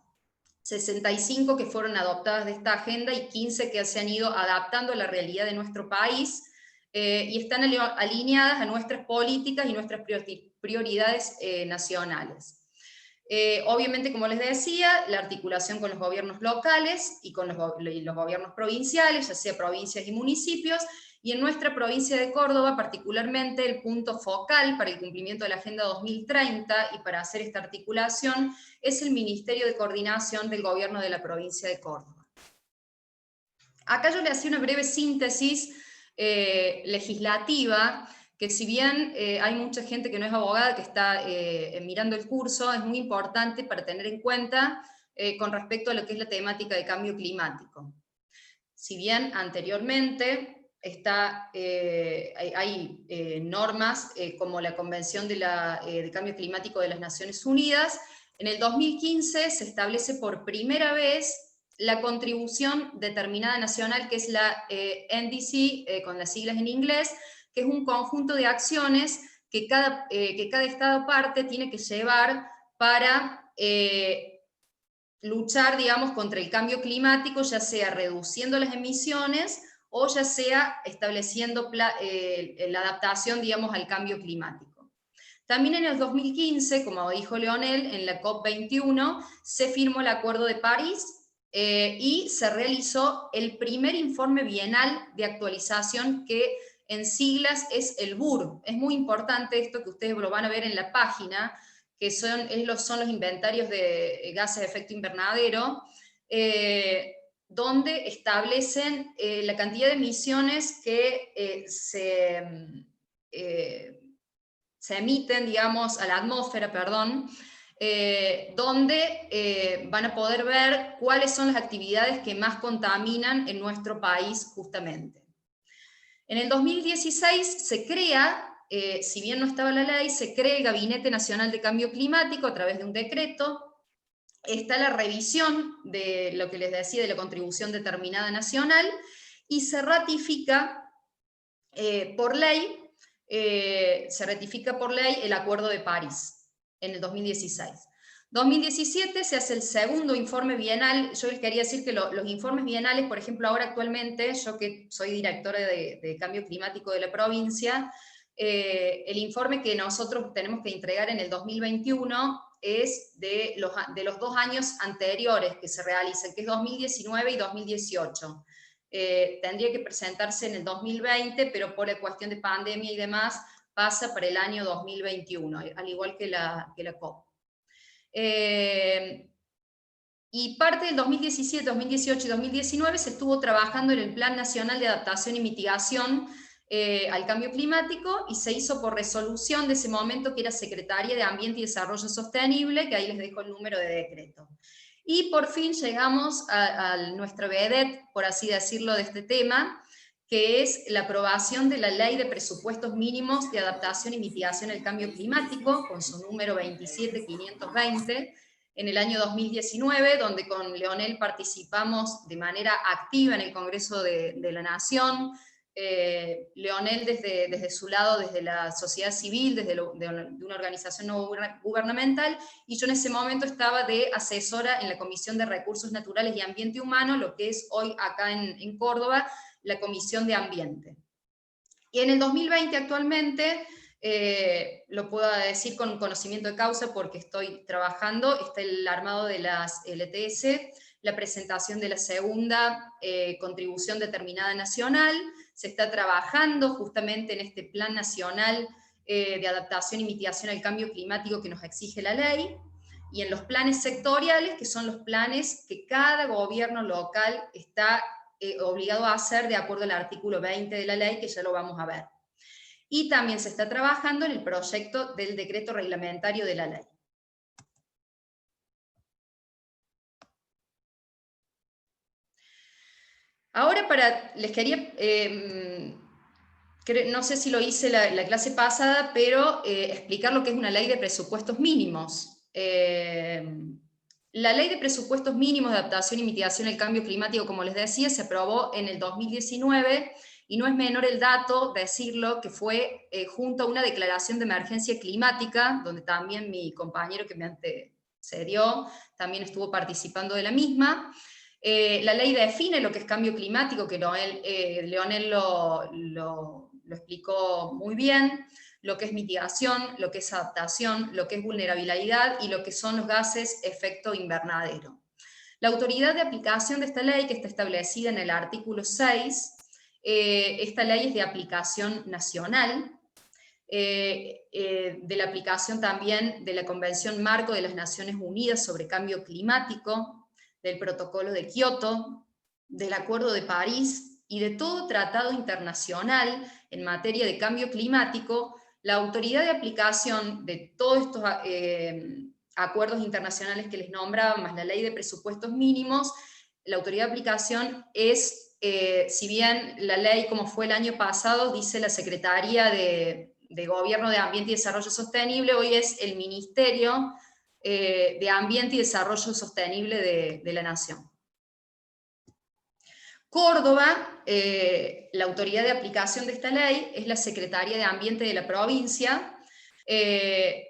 65 que fueron adoptadas de esta agenda y 15 que se han ido adaptando a la realidad de nuestro país, y están alineadas a nuestras políticas y nuestras prioridades nacionales. Obviamente, como les decía, la articulación con los gobiernos locales y con los gobiernos provinciales, ya sea provincias y municipios, y en nuestra provincia de Córdoba, particularmente, el punto focal para el cumplimiento de la Agenda 2030 y para hacer esta articulación es el Ministerio de Coordinación del Gobierno de la provincia de Córdoba. Acá yo le hacía una breve síntesis legislativa, que si bien hay mucha gente que no es abogada que está mirando el curso, es muy importante para tener en cuenta con respecto a lo que es la temática de cambio climático. Si bien anteriormente hay normas como la Convención de Cambio Climático de las Naciones Unidas, en el 2015 se establece por primera vez la contribución determinada nacional, que es la NDC, con las siglas en inglés, que es un conjunto de acciones que cada Estado parte tiene que llevar para luchar, digamos, contra el cambio climático, ya sea reduciendo las emisiones o ya sea estableciendo la adaptación, digamos, al cambio climático. También en el 2015, como dijo Leonel, en la COP21 se firmó el Acuerdo de París y se realizó el primer informe bienal de actualización, que en siglas es el BUR. Es muy importante esto, que ustedes lo van a ver en la página, que son los inventarios de gases de efecto invernadero, donde establecen la cantidad de emisiones que se emiten, digamos, a la atmósfera, perdón, donde van a poder ver cuáles son las actividades que más contaminan en nuestro país justamente. En el 2016 se crea, si bien no estaba la ley, se crea el Gabinete Nacional de Cambio Climático a través de un decreto. Está la revisión de lo que les decía de la contribución determinada nacional, y se ratifica por ley el Acuerdo de París en el 2016. 2017 se hace el segundo informe bienal. Yo les quería decir que los informes bienales, por ejemplo, ahora actualmente, yo que soy directora de Cambio Climático de la provincia, el informe que nosotros tenemos que entregar en el 2021 es de los 2 años anteriores que se realizan, que es 2019 y 2018. Tendría que presentarse en el 2020, pero por la cuestión de pandemia y demás, pasa para el año 2021, al igual que la COP. Y parte del 2017, 2018 y 2019 se estuvo trabajando en el Plan Nacional de Adaptación y Mitigación al Cambio Climático, y se hizo por resolución de ese momento, que era Secretaría de Ambiente y Desarrollo Sostenible, que ahí les dejo el número de decreto. Y por fin llegamos a nuestro vedette, por así decirlo, de este tema, que es la aprobación de la Ley de Presupuestos Mínimos de Adaptación y Mitigación al Cambio Climático, con su número 27520, en el año 2019, donde con Leonel participamos de manera activa en el Congreso de la Nación. Leonel desde su lado, desde la sociedad civil, de una organización no gubernamental, y yo en ese momento estaba de asesora en la Comisión de Recursos Naturales y Ambiente Humano, lo que es hoy acá en Córdoba la Comisión de Ambiente. Y en el 2020 actualmente, lo puedo decir con conocimiento de causa porque estoy trabajando, está el armado de las LTS, la presentación de la segunda contribución determinada nacional. Se está trabajando justamente en este Plan Nacional de Adaptación y Mitigación al Cambio Climático que nos exige la ley, y en los planes sectoriales, que son los planes que cada gobierno local está obligado a hacer de acuerdo al artículo 20 de la ley, que ya lo vamos a ver. Y también se está trabajando en el proyecto del decreto reglamentario de la ley. Ahora les quería no sé si lo hice la clase pasada, pero explicar lo que es una ley de presupuestos mínimos. La ley de presupuestos mínimos de adaptación y mitigación al cambio climático, como les decía, se aprobó en el 2019, y no es menor el dato decirlo que fue junto a una declaración de emergencia climática, donde también mi compañero que me antecedió también estuvo participando de la misma. La ley define lo que es cambio climático, que Leonel lo explicó muy bien, lo que es mitigación, lo que es adaptación, lo que es vulnerabilidad y lo que son los gases efecto invernadero. La autoridad de aplicación de esta ley, que está establecida en el artículo 6, esta ley es de aplicación nacional, de la aplicación también de la Convención Marco de las Naciones Unidas sobre Cambio Climático, del Protocolo de Kioto, del Acuerdo de París y de todo tratado internacional en materia de cambio climático. La autoridad de aplicación de todos estos acuerdos internacionales que les nombraba, más la ley de presupuestos mínimos, la autoridad de aplicación es, si bien la ley como fue el año pasado, dice la Secretaría de Gobierno de Ambiente y Desarrollo Sostenible, hoy es el Ministerio de Ambiente y Desarrollo Sostenible de la Nación. Córdoba, la autoridad de aplicación de esta ley es la Secretaría de Ambiente de la provincia, y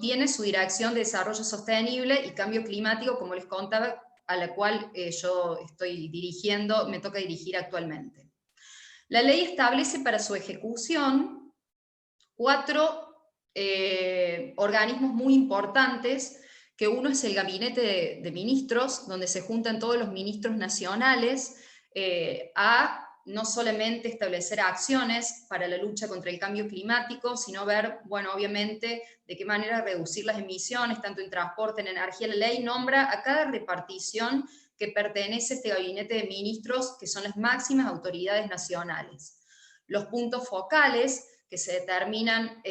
tiene su Dirección de Desarrollo Sostenible y Cambio Climático, como les contaba, a la cual yo estoy dirigiendo, me toca dirigir actualmente. La ley establece para su ejecución 4 organismos muy importantes, que uno es el Gabinete de Ministros, donde se juntan todos los ministros nacionales a no solamente establecer acciones para la lucha contra el cambio climático, sino ver, bueno, obviamente, de qué manera reducir las emisiones, tanto en transporte, en energía. La ley nombra a cada repartición que pertenece a este Gabinete de Ministros, que son las máximas autoridades nacionales. Los puntos focales que se determinan,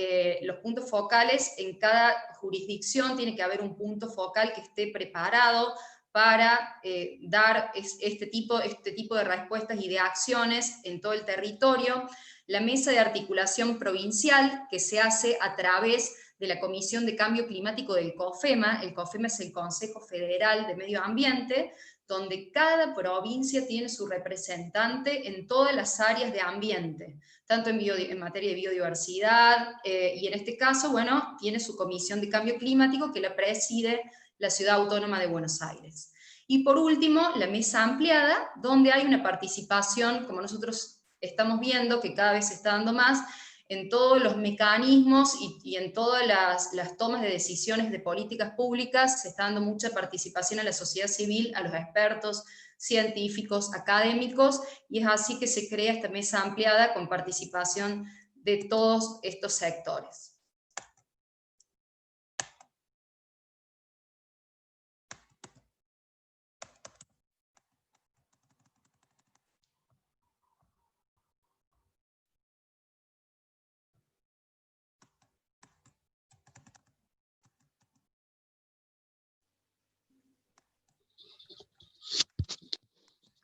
los puntos focales en cada jurisdicción, tiene que haber un punto focal que esté preparado para dar este tipo de respuestas y de acciones en todo el territorio. La mesa de articulación provincial, que se hace a través de la Comisión de Cambio Climático del COFEMA. El COFEMA es el Consejo Federal de Medio Ambiente, donde cada provincia tiene su representante en todas las áreas de ambiente, tanto en materia de biodiversidad, y en este caso, bueno, tiene su Comisión de Cambio Climático, que la preside la Ciudad Autónoma de Buenos Aires. Y por último, la mesa ampliada, donde hay una participación, como nosotros estamos viendo, que cada vez se está dando más, en todos los mecanismos y en todas las tomas de decisiones de políticas públicas. Se está dando mucha participación a la sociedad civil, a los expertos, científicos, académicos, y es así que se crea esta mesa ampliada con participación de todos estos sectores.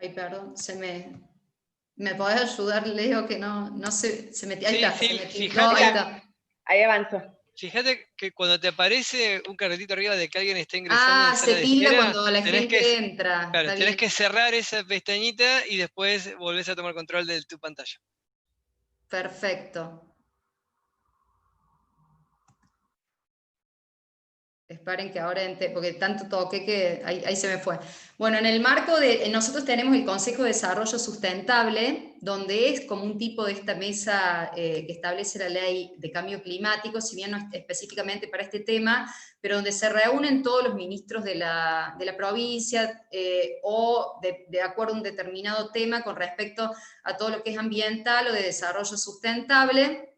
Ay, perdón, ¿me podés ayudar, Leo? Que no se me... Ahí está, se me quitó, ahí está. Ahí avanzó. Fíjate que cuando te aparece un cartelito arriba de que alguien está ingresando en sala se de tilda espera, cuando la gente entra. Claro, está tenés bien. que cerrar esa pestañita y después volvés a tomar control de tu pantalla. Perfecto. Esperen que ahora porque tanto toqué que ahí se me fue. Bueno, en el marco nosotros tenemos el Consejo de Desarrollo Sustentable, donde es como un tipo de esta mesa que establece la ley de cambio climático, si bien no es específicamente para este tema, pero donde se reúnen todos los ministros de la provincia o de acuerdo a un determinado tema con respecto a todo lo que es ambiental o de desarrollo sustentable,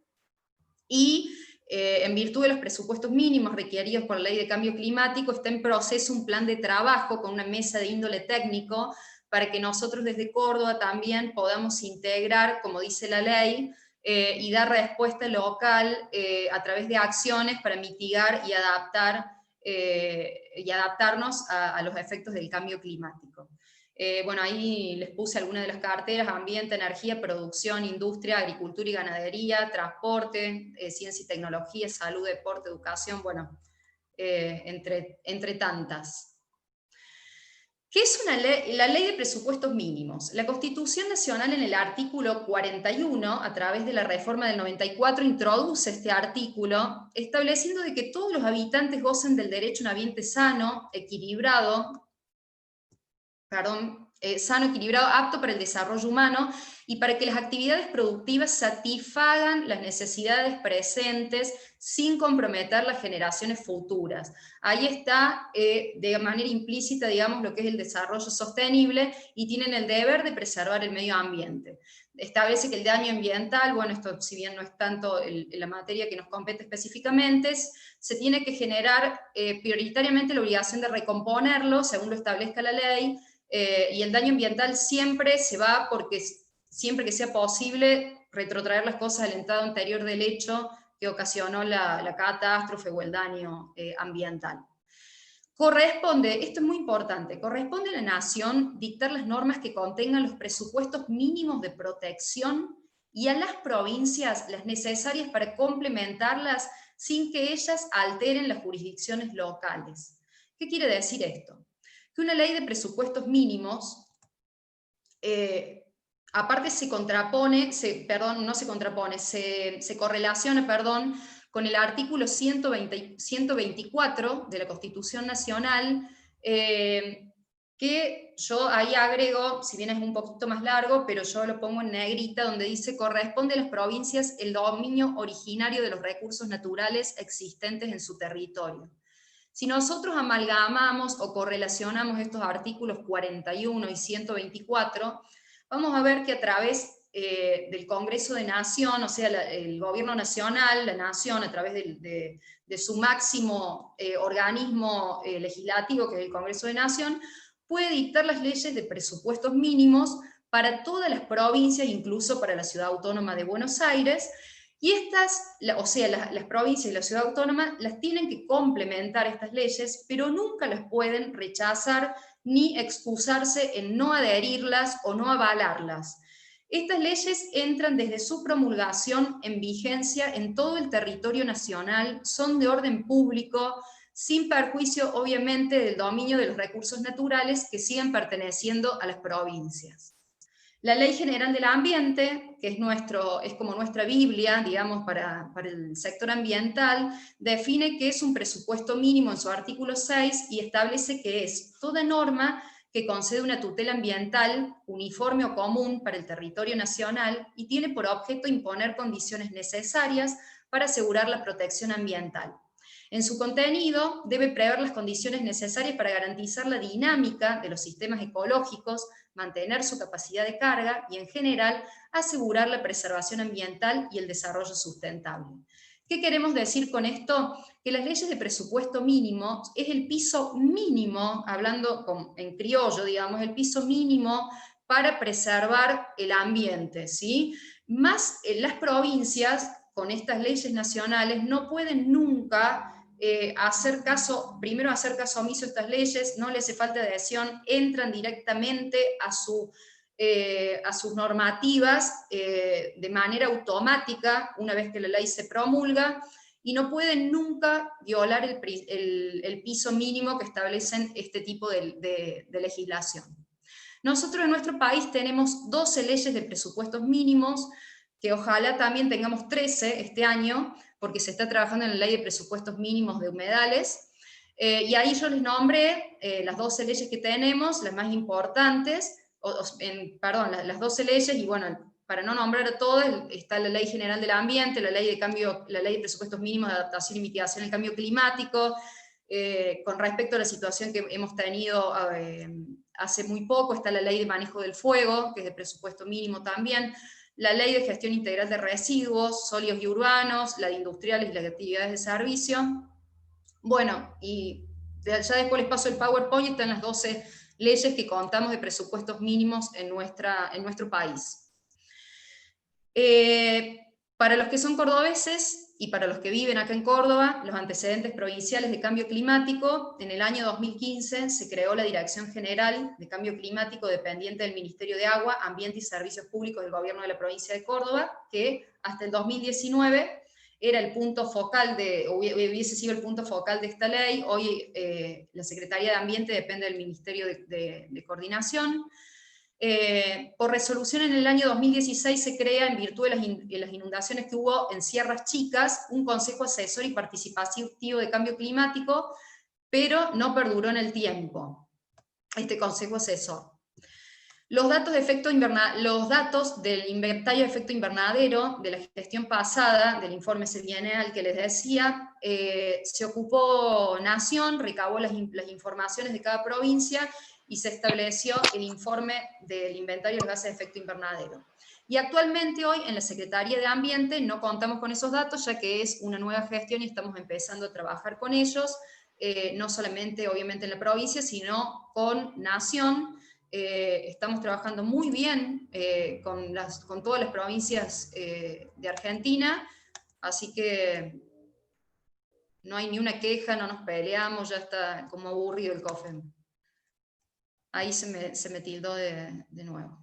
y en virtud de los presupuestos mínimos requeridos por la Ley de Cambio Climático, está en proceso un plan de trabajo con una mesa de índole técnico para que nosotros desde Córdoba también podamos integrar, como dice la ley, y dar respuesta local a través de acciones para mitigar y adaptarnos a los efectos del cambio climático. Bueno, ahí les puse algunas de las carteras: ambiente, energía, producción, industria, agricultura y ganadería, transporte, ciencia y tecnología, salud, deporte, educación, bueno, entre tantas. ¿Qué es la ley de presupuestos mínimos? La Constitución Nacional, en el artículo 41, a través de la reforma del 94, introduce este artículo, estableciendo de que todos los habitantes gocen del derecho a un ambiente sano, equilibrado, apto para el desarrollo humano y para que las actividades productivas satisfagan las necesidades presentes sin comprometer las generaciones futuras. Ahí está, de manera implícita, digamos, lo que es el desarrollo sostenible, y tienen el deber de preservar el medio ambiente. Establece que el daño ambiental, bueno, esto si bien no es tanto la materia que nos compete específicamente, se tiene que generar prioritariamente la obligación de recomponerlo, según lo establezca la ley, y el daño ambiental siempre se va porque siempre que sea posible retrotraer las cosas al estado anterior del hecho que ocasionó la catástrofe o el daño ambiental. Corresponde, esto es muy importante, corresponde a la nación dictar las normas que contengan los presupuestos mínimos de protección y a las provincias las necesarias para complementarlas sin que ellas alteren las jurisdicciones locales. ¿Qué quiere decir esto? Que una ley de presupuestos mínimos, aparte se correlaciona, con el artículo 124 de la Constitución Nacional, que yo ahí agrego, si bien es un poquito más largo, pero yo lo pongo en negrita, donde dice: corresponde a las provincias el dominio originario de los recursos naturales existentes en su territorio. Si nosotros amalgamamos o correlacionamos estos artículos 41 y 124, vamos a ver que a través del Congreso de Nación, o sea, el Gobierno Nacional, la Nación, a través de su máximo organismo legislativo, que es el Congreso de Nación, puede dictar las leyes de presupuestos mínimos para todas las provincias, incluso para la Ciudad Autónoma de Buenos Aires. Y estas, o sea, las provincias y la ciudad autónoma las tienen que complementar estas leyes, pero nunca las pueden rechazar ni excusarse en no adherirlas o no avalarlas. Estas leyes entran desde su promulgación en vigencia en todo el territorio nacional, son de orden público, sin perjuicio obviamente del dominio de los recursos naturales que siguen perteneciendo a las provincias. La Ley General del Ambiente, que es como nuestra Biblia, digamos, para el sector ambiental, define que es un presupuesto mínimo en su artículo 6 y establece que es toda norma que concede una tutela ambiental uniforme o común para el territorio nacional y tiene por objeto imponer condiciones necesarias para asegurar la protección ambiental. En su contenido, debe prever las condiciones necesarias para garantizar la dinámica de los sistemas ecológicos, mantener su capacidad de carga y, en general, asegurar la preservación ambiental y el desarrollo sustentable. ¿Qué queremos decir con esto? Que las leyes de presupuesto mínimo es el piso mínimo, hablando en criollo, digamos, el piso mínimo para preservar el ambiente, ¿sí? Más las provincias, con estas leyes nacionales, no pueden nunca hacer caso omiso a estas leyes, no les hace falta adhesión, entran directamente a sus normativas de manera automática una vez que la ley se promulga, y no pueden nunca violar el piso mínimo que establecen este tipo de legislación. Nosotros en nuestro país tenemos 12 leyes de presupuestos mínimos, que ojalá también tengamos 13 este año, porque se está trabajando en la ley de presupuestos mínimos de humedales, y ahí yo les nombré las 12 leyes que tenemos, las más importantes, las 12 leyes, y bueno, para no nombrar a todas, está la Ley General del Ambiente, la ley de presupuestos mínimos de adaptación y mitigación del cambio climático, con respecto a la situación que hemos tenido hace muy poco, está la ley de manejo del fuego, que es de presupuesto mínimo también, la ley de gestión integral de residuos, sólidos y urbanos, la de industriales y las de actividades de servicio. Bueno, y ya después les paso el PowerPoint, están las 12 leyes que contamos de presupuestos mínimos en nuestro país. Para los que son cordobeses y para los que viven acá en Córdoba, los antecedentes provinciales de cambio climático, en el año 2015 se creó la Dirección General de Cambio Climático dependiente del Ministerio de Agua, Ambiente y Servicios Públicos del Gobierno de la provincia de Córdoba, que hasta el 2019 era el punto focal hubiese sido el punto focal de esta ley. Hoy la Secretaría de Ambiente depende del Ministerio de Coordinación. Por resolución en el año 2016 se crea, en virtud de las inundaciones que hubo en Sierras Chicas, un Consejo Asesor y Participativo de Cambio Climático, pero no perduró en el tiempo este Consejo Asesor. Los datos del inventario de efecto invernadero de la gestión pasada, del informe semienal que les decía, se ocupó Nación, recabó las informaciones de cada provincia y se estableció el informe del inventario de gases de efecto invernadero. Y actualmente hoy en la Secretaría de Ambiente no contamos con esos datos, ya que es una nueva gestión y estamos empezando a trabajar con ellos, no solamente obviamente en la provincia, sino con Nación. Estamos trabajando muy bien con todas las provincias de Argentina, así que no hay ni una queja, no nos peleamos, ya está como aburrido el COFEM. Ahí se me tildó de nuevo.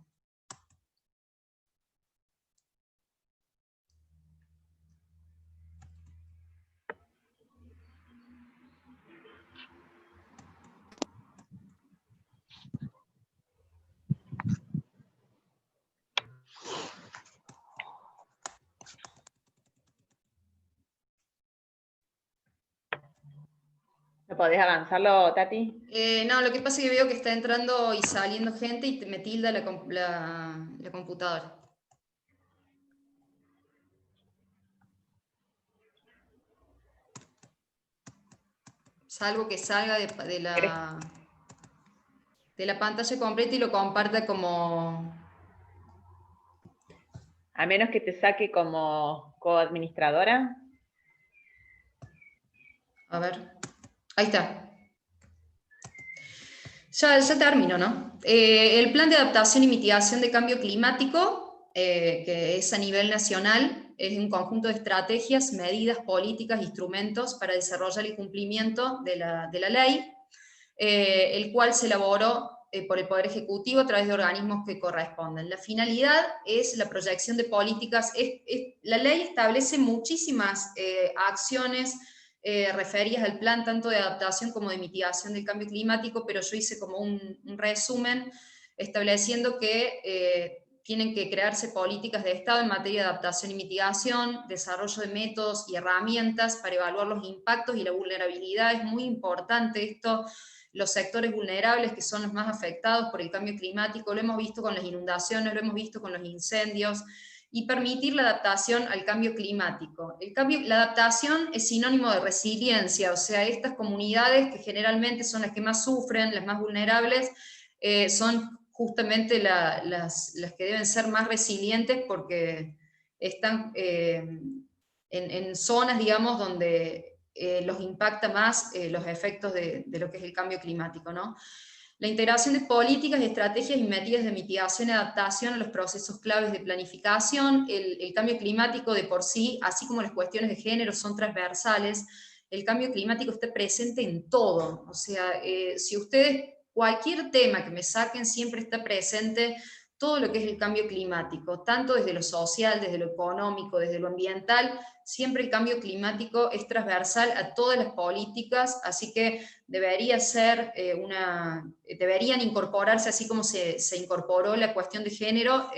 ¿No podés avanzarlo, Tati? No, lo que pasa es que veo que está entrando y saliendo gente y me tilda la computadora. Salvo que salga de la pantalla completa y lo comparta como... A menos que te saque como coadministradora. A ver, ahí está. Ya termino, ¿no? El plan de adaptación y mitigación de cambio climático, que es a nivel nacional, es un conjunto de estrategias, medidas, políticas, instrumentos para desarrollar el cumplimiento de la ley, el cual se elaboró por el Poder Ejecutivo a través de organismos que corresponden. La finalidad es la proyección de políticas. La ley establece muchísimas acciones referidas al plan tanto de adaptación como de mitigación del cambio climático, pero yo hice como un resumen estableciendo que tienen que crearse políticas de Estado en materia de adaptación y mitigación, desarrollo de métodos y herramientas para evaluar los impactos y la vulnerabilidad. Es muy importante esto. Los sectores vulnerables, que son los más afectados por el cambio climático, lo hemos visto con las inundaciones, lo hemos visto con los incendios, y permitir la adaptación al cambio climático. La adaptación es sinónimo de resiliencia, o sea, estas comunidades que generalmente son las que más sufren, las más vulnerables, son justamente las que deben ser más resilientes porque están en zonas, digamos, donde los impacta más los efectos de lo que es el cambio climático, ¿no? La integración de políticas, estrategias y medidas de mitigación y adaptación a los procesos claves de planificación. El cambio climático de por sí, así como las cuestiones de género, son transversales. El cambio climático está presente en todo. O sea, si ustedes, cualquier tema que me saquen, siempre está presente todo lo que es el cambio climático, tanto desde lo social, desde lo económico, desde lo ambiental. Siempre el cambio climático es transversal a todas las políticas, así que deberían incorporarse, así como se incorporó la cuestión de género,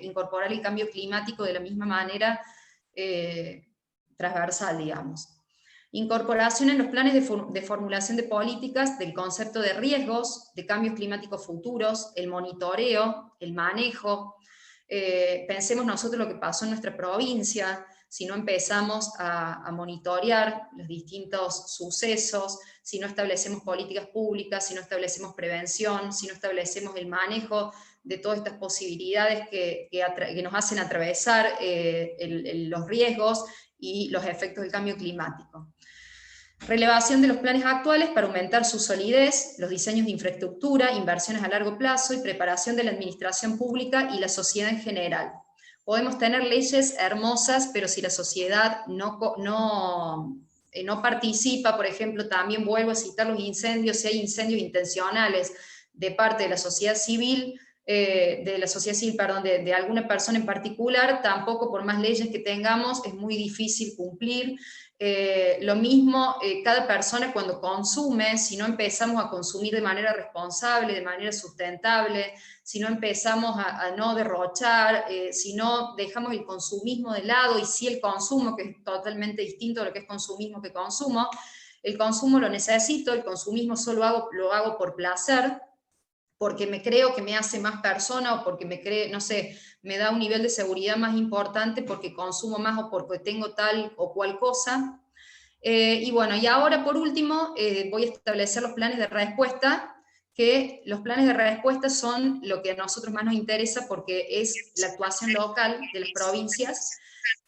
incorporar el cambio climático de la misma manera transversal, digamos. Incorporación en los planes de formulación de políticas del concepto de riesgos, de cambios climáticos futuros, el monitoreo, el manejo. Pensemos nosotros lo que pasó en nuestra provincia, si no empezamos a monitorear los distintos sucesos, si no establecemos políticas públicas, si no establecemos prevención, si no establecemos el manejo de todas estas posibilidades que nos hacen atravesar los riesgos y los efectos del cambio climático. Relevación de los planes actuales para aumentar su solidez, los diseños de infraestructura, inversiones a largo plazo y preparación de la administración pública y la sociedad en general. podemos tener leyes hermosas, pero si la sociedad no participa, por ejemplo, también vuelvo a citar los incendios, si hay incendios intencionales de parte de la sociedad civil, de alguna persona en particular, tampoco por más leyes que tengamos es muy difícil cumplir. Lo mismo, cada persona cuando consume, si no empezamos a consumir de manera responsable, de manera sustentable, si no empezamos a no derrochar, si no dejamos el consumismo de lado, y sí el consumo, que es totalmente distinto a lo que es consumismo que consumo, el consumo lo necesito, el consumismo solo lo hago por placer, porque me creo que me hace más persona, o porque no sé, me da un nivel de seguridad más importante porque consumo más o porque tengo tal o cual cosa. Y bueno, y ahora por último voy a establecer los planes de respuesta, que los planes de respuesta son lo que a nosotros más nos interesa porque es la actuación local de las provincias.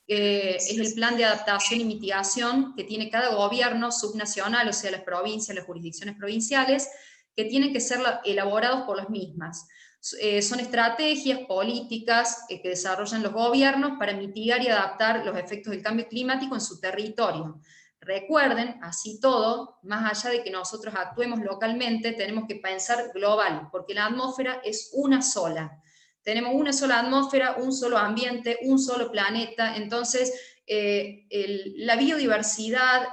Es el plan de adaptación y mitigación que tiene cada gobierno subnacional, o sea, las provincias, las jurisdicciones provinciales, que tienen que ser elaborados por las mismas. Son estrategias políticas que desarrollan los gobiernos para mitigar y adaptar los efectos del cambio climático en su territorio. Recuerden, así todo, más allá de que nosotros actuemos localmente, tenemos que pensar global, porque la atmósfera es una sola. Tenemos una sola atmósfera, un solo ambiente, un solo planeta, entonces la biodiversidad,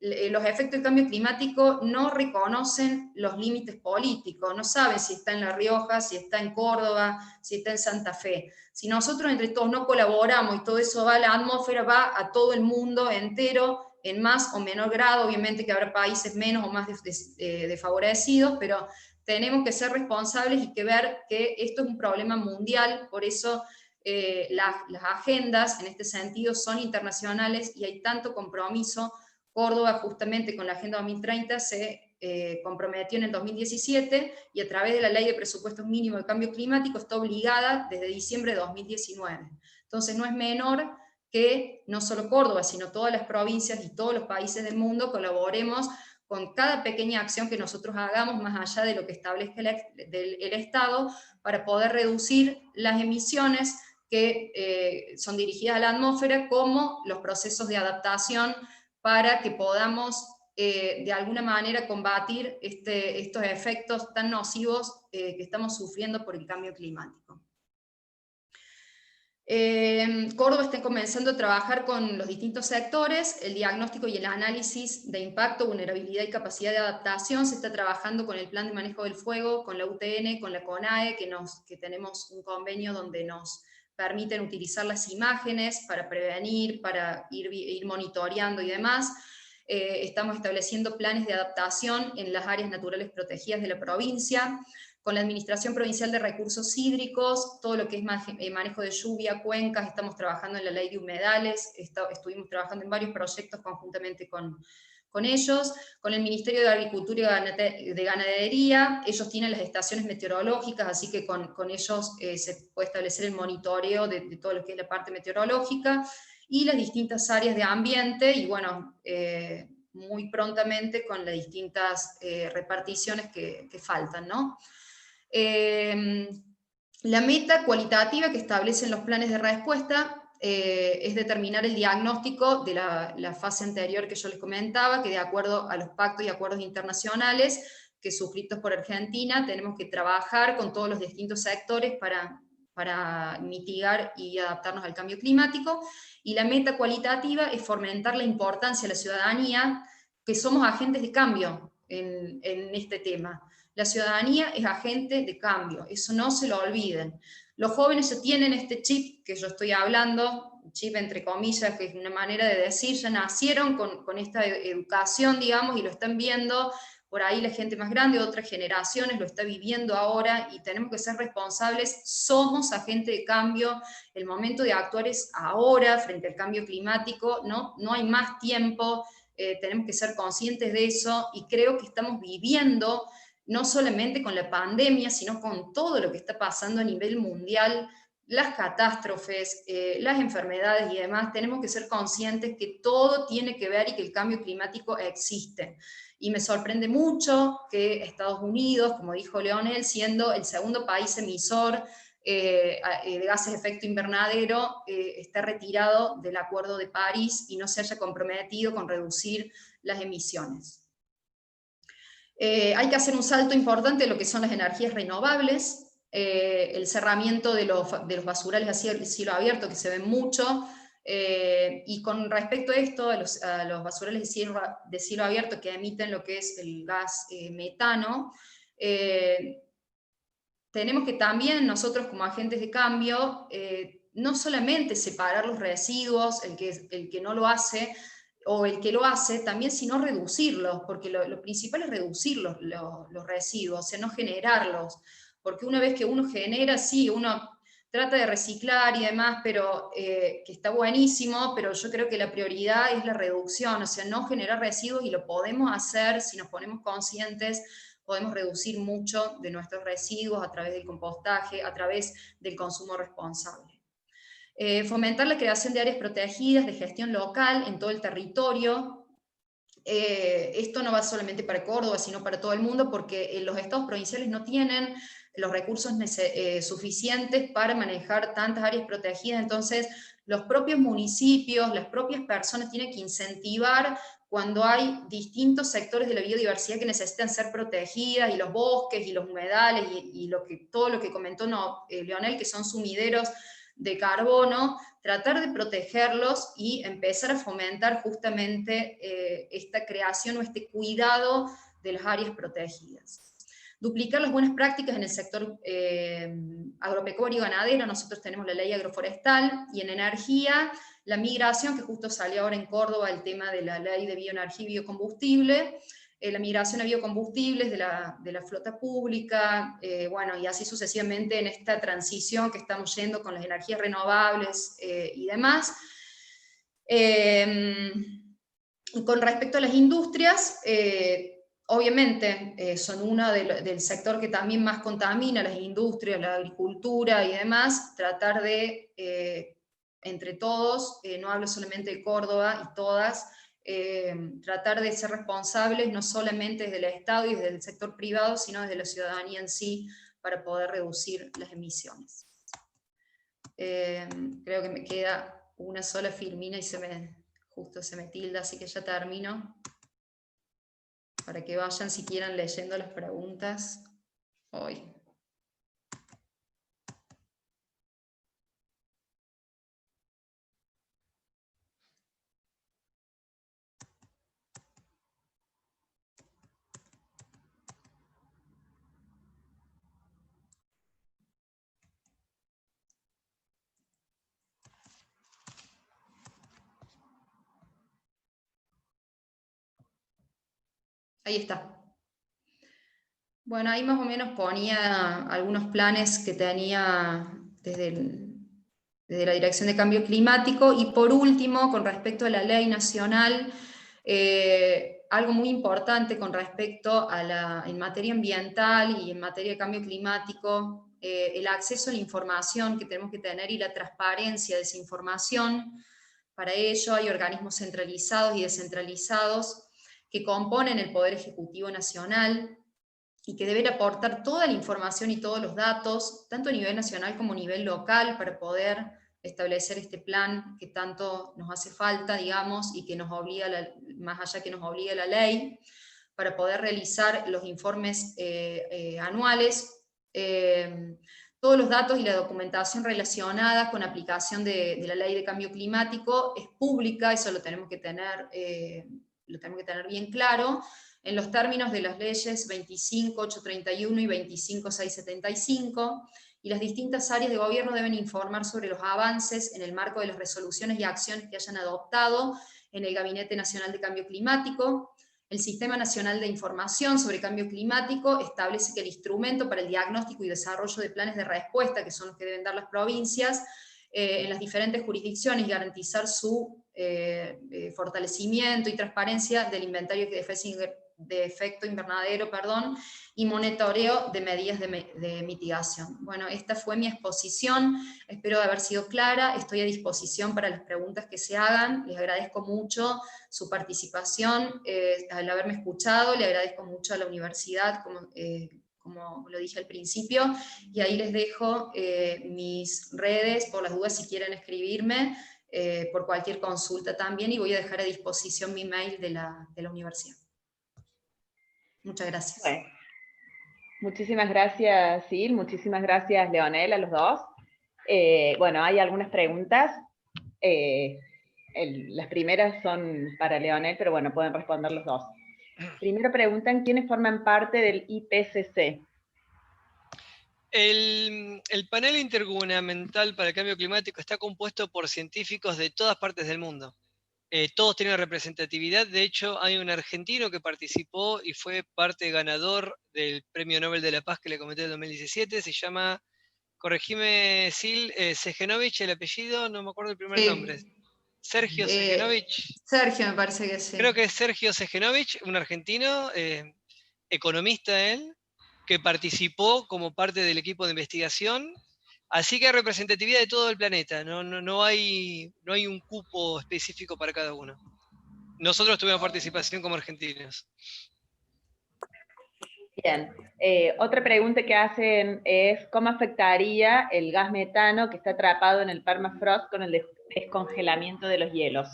los efectos del cambio climático no reconocen los límites políticos, no saben si está en La Rioja, si está en Córdoba, si está en Santa Fe. Si nosotros entre todos no colaboramos y todo eso va a la atmósfera, va a todo el mundo entero, en más o menor grado, obviamente que habrá países menos o más desfavorecidos, pero tenemos que ser responsables y que ver que esto es un problema mundial, por eso las agendas en este sentido son internacionales y hay tanto compromiso. Córdoba justamente con la Agenda 2030 se comprometió en el 2017 y a través de la Ley de Presupuestos Mínimos de Cambio Climático está obligada desde diciembre de 2019. Entonces no es menor que no solo Córdoba, sino todas las provincias y todos los países del mundo colaboremos con cada pequeña acción que nosotros hagamos, más allá de lo que establezca el Estado, para poder reducir las emisiones que son dirigidas a la atmósfera, como los procesos de adaptación, para que podamos de alguna manera combatir estos efectos tan nocivos que estamos sufriendo por el cambio climático. Córdoba está comenzando a trabajar con los distintos sectores, el diagnóstico y el análisis de impacto, vulnerabilidad y capacidad de adaptación. Se está trabajando con el plan de manejo del fuego, con la UTN, con la CONAE, que tenemos un convenio donde nos permiten utilizar las imágenes para prevenir, para ir monitoreando y demás. Estamos estableciendo planes de adaptación en las áreas naturales protegidas de la provincia, con la Administración Provincial de Recursos Hídricos, todo lo que es manejo de lluvia, cuencas. Estamos trabajando en la ley de humedales, estuvimos trabajando en varios proyectos conjuntamente con ellos, con el Ministerio de Agricultura y de Ganadería. Ellos tienen las estaciones meteorológicas, así que con ellos se puede establecer el monitoreo de todo lo que es la parte meteorológica, y las distintas áreas de ambiente, y bueno, muy prontamente con las distintas reparticiones que faltan, ¿no? La meta cualitativa que establecen los planes de respuesta es determinar el diagnóstico de la fase anterior que yo les comentaba, que de acuerdo a los pactos y acuerdos internacionales que suscritos por Argentina, tenemos que trabajar con todos los distintos sectores para mitigar y adaptarnos al cambio climático. Y la meta cualitativa es fomentar la importancia de la ciudadanía, que somos agentes de cambio en este tema. La ciudadanía es agente de cambio, eso no se lo olviden. Los jóvenes ya tienen este chip que yo estoy hablando, chip entre comillas, que es una manera de decir, ya nacieron con esta educación, digamos, y lo están viendo. Por ahí la gente más grande, otras generaciones, lo está viviendo ahora, y tenemos que ser responsables. Somos agente de cambio, el momento de actuar es ahora frente al cambio climático, no hay más tiempo, tenemos que ser conscientes de eso, y creo que estamos viviendo, no solamente con la pandemia, sino con todo lo que está pasando a nivel mundial, las catástrofes, las enfermedades y demás. Tenemos que ser conscientes que todo tiene que ver y que el cambio climático existe. Y me sorprende mucho que Estados Unidos, como dijo Leonel, siendo el segundo país emisor de gases de efecto invernadero esté retirado del Acuerdo de París y no se haya comprometido con reducir las emisiones. Hay que hacer un salto importante en lo que son las energías renovables, el cerramiento de los basurales hacia el cielo abierto, que se ve mucho, y con respecto a esto, a los basurales de cielo abierto que emiten lo que es el gas metano, tenemos que también nosotros como agentes de cambio, no solamente separar los residuos, el que no lo hace, o el que lo hace, también sino reducirlos, porque lo principal es reducir los residuos, o sea, no generarlos, porque una vez que uno genera, sí, uno trata de reciclar y demás, pero que está buenísimo, pero yo creo que la prioridad es la reducción, o sea, no generar residuos, y lo podemos hacer si nos ponemos conscientes. Podemos reducir mucho de nuestros residuos a través del compostaje, a través del consumo responsable. Fomentar la creación de áreas protegidas de gestión local en todo el territorio. Esto no va solamente para Córdoba, sino para todo el mundo, porque los estados provinciales no tienen los recursos suficientes para manejar tantas áreas protegidas. Entonces, los propios municipios, las propias personas tienen que incentivar cuando hay distintos sectores de la biodiversidad que necesitan ser protegidas, y los bosques, y los humedales, y todo lo que comentó Leonel, que son sumideros de carbono, tratar de protegerlos y empezar a fomentar justamente esta creación o este cuidado de las áreas protegidas. Duplicar las buenas prácticas en el sector agropecuario y ganadero. Nosotros tenemos la ley agroforestal, y en energía, la migración, que justo salió ahora en Córdoba el tema de la ley de bioenergía y biocombustible, la migración a biocombustibles de la flota pública, bueno, y así sucesivamente en esta transición que estamos yendo con las energías renovables y demás. Con respecto a las industrias, obviamente son uno del sector que también más contamina, las industrias, la agricultura y demás, tratar de, entre todos, no hablo solamente de Córdoba y todas, tratar de ser responsables no solamente desde el Estado y desde el sector privado, sino desde la ciudadanía en sí, para poder reducir las emisiones. Creo que me queda una sola filmina y justo se me tilda, así que ya termino, para que vayan, si quieren, leyendo las preguntas hoy. Ahí está. Bueno, ahí más o menos ponía algunos planes que tenía desde la Dirección de Cambio Climático, y por último, con respecto a la ley nacional, algo muy importante con respecto a en materia ambiental y en materia de cambio climático, el acceso a la información que tenemos que tener y la transparencia de esa información. Para ello hay organismos centralizados y descentralizados que componen el Poder Ejecutivo Nacional, y que deben aportar toda la información y todos los datos, tanto a nivel nacional como a nivel local, para poder establecer este plan que tanto nos hace falta, digamos, y que nos obliga, más allá que nos obliga la ley, para poder realizar los informes anuales. Todos los datos y la documentación relacionada con aplicación de la ley de cambio climático es pública, eso lo tenemos que tener bien claro, en los términos de las leyes 25.831 y 25.675, y las distintas áreas de gobierno deben informar sobre los avances en el marco de las resoluciones y acciones que hayan adoptado en el Gabinete Nacional de Cambio Climático. El Sistema Nacional de Información sobre Cambio Climático establece que el instrumento para el diagnóstico y desarrollo de planes de respuesta, que son los que deben dar las provincias, en las diferentes jurisdicciones, y garantizar su fortalecimiento y transparencia del inventario de efecto invernadero, y monitoreo de medidas de mitigación. Bueno, esta fue mi exposición, espero haber sido clara, estoy a disposición para las preguntas que se hagan, les agradezco mucho su participación, al haberme escuchado, le agradezco mucho a la universidad como lo dije al principio, y ahí les dejo mis redes, por las dudas si quieren escribirme, por cualquier consulta también, y voy a dejar a disposición mi mail de la universidad. Muchas gracias. Bueno, muchísimas gracias, Sil, muchísimas gracias, Leonel, a los dos. Bueno, hay algunas preguntas. Las primeras son para Leonel, pero bueno, pueden responder los dos. Primero preguntan, ¿quiénes forman parte del IPCC? El panel intergubernamental para el cambio climático está compuesto por científicos de todas partes del mundo. Todos tienen representatividad. De hecho, hay un argentino que participó y fue parte ganador del Premio Nobel de la Paz que le comenté en 2017. Se llama, corregime, Sil, Segenovich, el apellido, no me acuerdo el primer nombre. Sergio Segenovich. Sergio, me parece que sí. Creo que es Sergio Segenovich, un argentino, economista él, que participó como parte del equipo de investigación. Así que hay representatividad de todo el planeta, no hay un cupo específico para cada uno. Nosotros tuvimos participación como argentinos. Bien. Otra pregunta que hacen es, ¿cómo afectaría el gas metano que está atrapado en el permafrost con el descongelamiento de los hielos?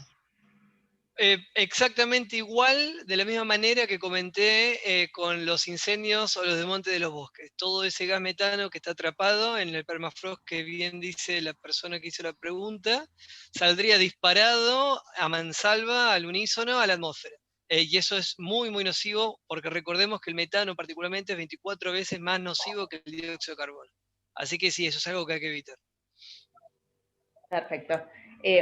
Exactamente igual, de la misma manera que comenté con los incendios o los desmontes de los bosques. Todo ese gas metano que está atrapado en el permafrost, que bien dice la persona que hizo la pregunta, saldría disparado a mansalva, al unísono, a la atmósfera. Y eso es muy, muy nocivo, porque recordemos que el metano particularmente es 24 veces más nocivo que el dióxido de carbono. Así que sí, eso es algo que hay que evitar. Perfecto.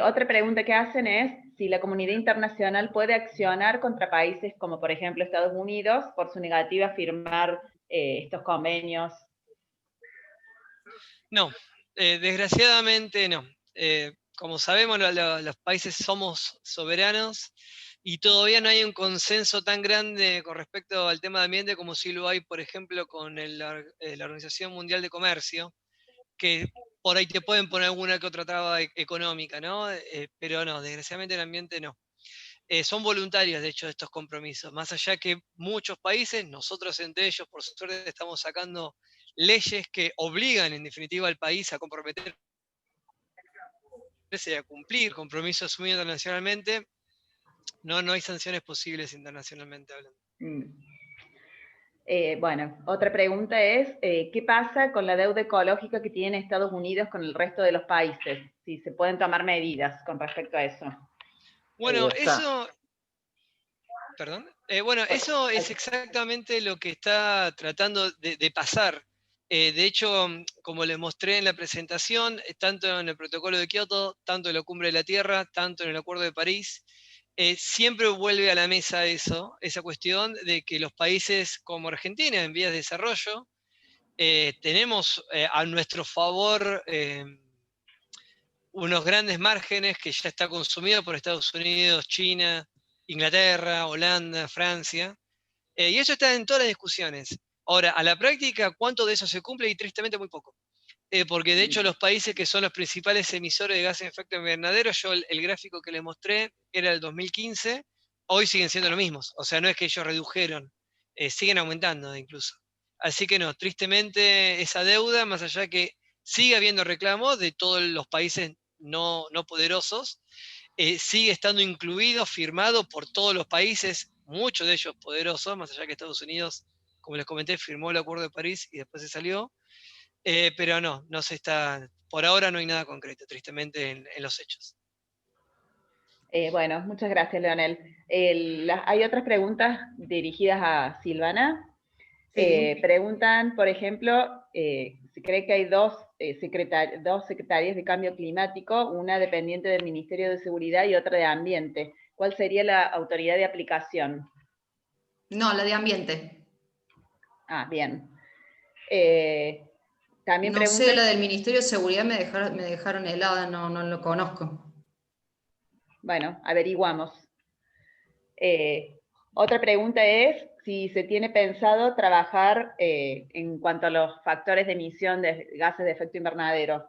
Otra pregunta que hacen es si la comunidad internacional puede accionar contra países como, por ejemplo, Estados Unidos por su negativa a firmar estos convenios. No, desgraciadamente no. Como sabemos, los países somos soberanos y todavía no hay un consenso tan grande con respecto al tema de ambiente como sí lo hay, por ejemplo, con la Organización Mundial de Comercio, que por ahí te pueden poner alguna que otra traba económica, ¿no? Pero no, desgraciadamente el ambiente no. Son voluntarios, de hecho, estos compromisos. Más allá que muchos países, nosotros entre ellos, por suerte, estamos sacando leyes que obligan, en definitiva, al país a comprometerse y a cumplir compromisos asumidos internacionalmente. No hay sanciones posibles internacionalmente hablando. Bueno, otra pregunta es, ¿qué pasa con la deuda ecológica que tiene Estados Unidos con el resto de los países? Si se pueden tomar medidas con respecto a eso. Bueno, eso... Perdón. Bueno, eso es exactamente lo que está tratando de pasar. De hecho, como les mostré en la presentación, tanto en el protocolo de Kioto, tanto en la Cumbre de la Tierra, tanto en el Acuerdo de París, siempre vuelve a la mesa esa cuestión de que los países como Argentina, en vías de desarrollo, tenemos a nuestro favor unos grandes márgenes que ya está consumido por Estados Unidos, China, Inglaterra, Holanda, Francia, y eso está en todas las discusiones. Ahora, a la práctica, ¿cuánto de eso se cumple? Y tristemente muy poco. Porque de hecho los países que son los principales emisores de gases de efecto invernadero, yo el gráfico que les mostré era el 2015, hoy siguen siendo los mismos. O sea, no es que ellos redujeron, siguen aumentando incluso. Así que no, tristemente esa deuda, más allá que sigue habiendo reclamos de todos los países no poderosos, sigue estando incluido, firmado por todos los países, muchos de ellos poderosos, más allá que Estados Unidos, como les comenté, firmó el Acuerdo de París y después se salió, pero no se está, por ahora no hay nada concreto, tristemente, en los hechos. Bueno, muchas gracias, Leonel. Hay otras preguntas dirigidas a Silvana. Sí. Preguntan, por ejemplo, se cree que hay dos secretarias de cambio climático, una dependiente del Ministerio de Seguridad y otra de Ambiente. ¿Cuál sería la autoridad de aplicación? No, la de ambiente. Ah, bien. También No sé, la del Ministerio de Seguridad me dejaron helada, no lo conozco. Bueno, averiguamos. Otra pregunta es si se tiene pensado trabajar en cuanto a los factores de emisión de gases de efecto invernadero.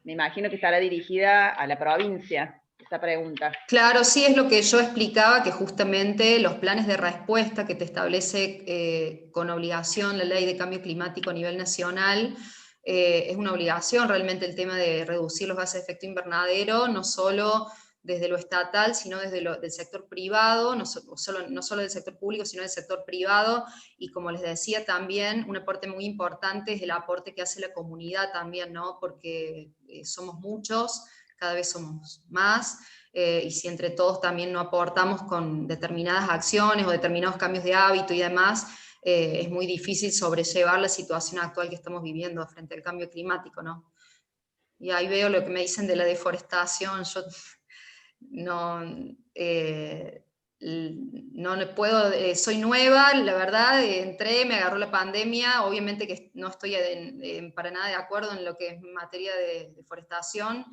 Me imagino que estará dirigida a la provincia. esa pregunta. Claro, sí, es lo que yo explicaba, que justamente los planes de respuesta que te establece con obligación la Ley de Cambio Climático a nivel nacional, es una obligación realmente el tema de reducir los gases de efecto invernadero, no solo desde lo estatal, sino desde del sector privado, no solo del sector público, sino del sector privado, y como les decía también, un aporte muy importante es el aporte que hace la comunidad también, ¿no? Porque somos muchos, cada vez somos más, y si entre todos también no aportamos con determinadas acciones o determinados cambios de hábito y demás, es muy difícil sobrellevar la situación actual que estamos viviendo frente al cambio climático, ¿no? Y ahí veo lo que me dicen de la deforestación, yo no, no puedo, soy nueva, la verdad, entré, me agarró la pandemia, obviamente que no estoy para nada de acuerdo en lo que es materia de deforestación.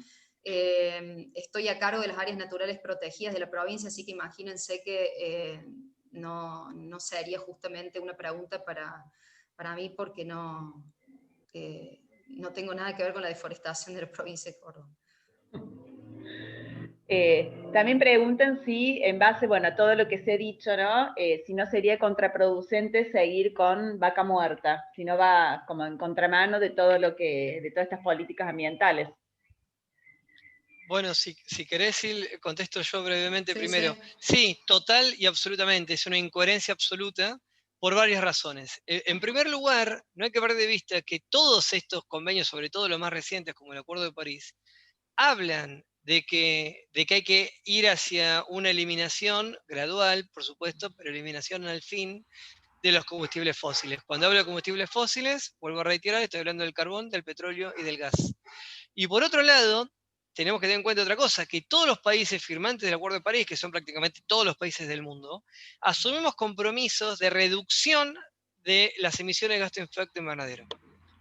Estoy a cargo de las áreas naturales protegidas de la provincia, así que imagínense que no sería justamente una pregunta para mí, porque no tengo nada que ver con la deforestación de la provincia de Córdoba. También preguntan si, en base, bueno, a todo lo que se ha dicho, ¿no? Si no sería contraproducente seguir con vaca muerta, si no va como en contramano de todo de todas estas políticas ambientales. Bueno, si querés, Sil, contesto yo brevemente Sí, primero. sí. Sí, total y absolutamente, es una incoherencia absoluta por varias razones. En primer lugar, no hay que perder de vista que todos estos convenios, sobre todo los más recientes, como el Acuerdo de París, hablan de que hay que ir hacia una eliminación gradual, por supuesto, pero eliminación al fin de los combustibles fósiles. Cuando hablo de combustibles fósiles, vuelvo a reiterar, estoy hablando del carbón, del petróleo y del gas. Y por otro lado, tenemos que tener en cuenta otra cosa, que todos los países firmantes del Acuerdo de París, que son prácticamente todos los países del mundo, asumimos compromisos de reducción de las emisiones de gases de efecto invernadero.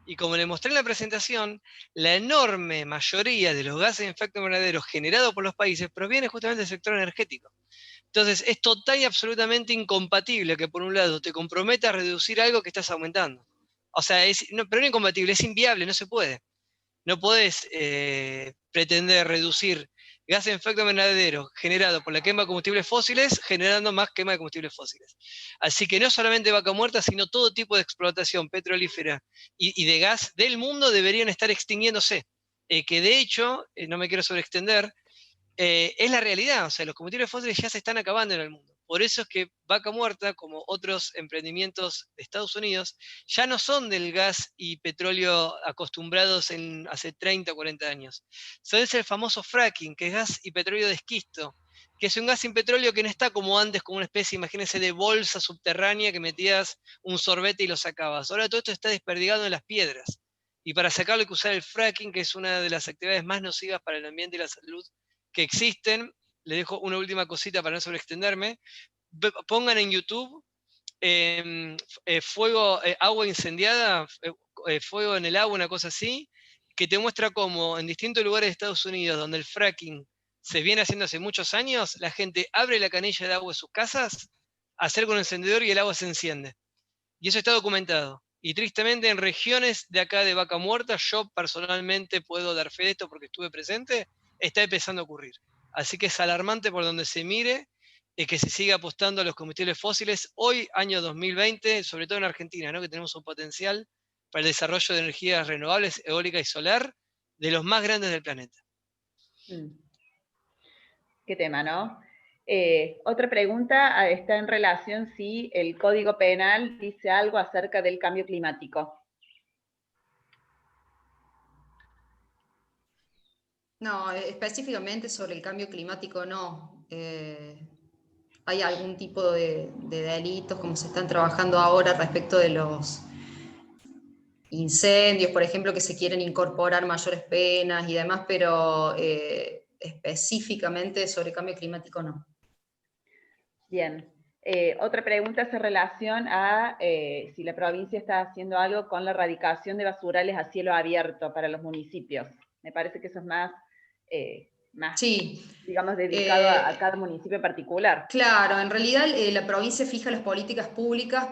Y como les mostré en la presentación, la enorme mayoría de los gases de efecto invernadero generados por los países proviene justamente del sector energético. Entonces, es total y absolutamente incompatible que por un lado te comprometas a reducir algo que estás aumentando. O sea, pero no incompatible, es inviable, no se puede. No podés pretender reducir gases de efecto invernadero generado por la quema de combustibles fósiles generando más quema de combustibles fósiles. Así que no solamente vaca muerta, sino todo tipo de explotación petrolífera y de gas del mundo deberían estar extinguiéndose. Que de hecho, no me quiero sobreextender, es la realidad, o sea, los combustibles fósiles ya se están acabando en el mundo. Por eso es que Vaca Muerta, como otros emprendimientos de Estados Unidos, ya no son del gas y petróleo acostumbrados hace 30 o 40 años. Son el famoso fracking, que es gas y petróleo de esquisto, que es un gas sin petróleo que no está como antes, como una especie, imagínense, de bolsa subterránea que metías un sorbete y lo sacabas. Ahora todo esto está desperdigado en las piedras. Y para sacarlo hay que usar el fracking, que es una de las actividades más nocivas para el ambiente y la salud que existen. Le dejo una última cosita para no sobreextenderme. Pongan en YouTube agua incendiada, fuego en el agua, una cosa así, que te muestra cómo en distintos lugares de Estados Unidos, donde el fracking se viene haciendo hace muchos años, la gente abre la canilla de agua de sus casas, acerca un encendedor y el agua se enciende. Y eso está documentado. Y tristemente en regiones de acá de Vaca Muerta, yo personalmente puedo dar fe de esto porque estuve presente, está empezando a ocurrir. Así que es alarmante por donde se mire que se siga apostando a los combustibles fósiles. Hoy, año 2020, sobre todo en Argentina, ¿no? Que tenemos un potencial para el desarrollo de energías renovables, eólica y solar, de los más grandes del planeta. Qué tema, ¿no? Otra pregunta está en relación si el Código Penal dice algo acerca del cambio climático. No, específicamente sobre el cambio climático no. ¿Hay algún tipo de delitos como se están trabajando ahora respecto de los incendios, por ejemplo, que se quieren incorporar mayores penas y demás, pero específicamente sobre cambio climático no? Bien. Otra pregunta hace relación a si la provincia está haciendo algo con la erradicación de basurales a cielo abierto para los municipios. Me parece que eso es más más, Sí. digamos, dedicado a cada municipio en particular. Claro, en realidad la provincia fija las políticas públicas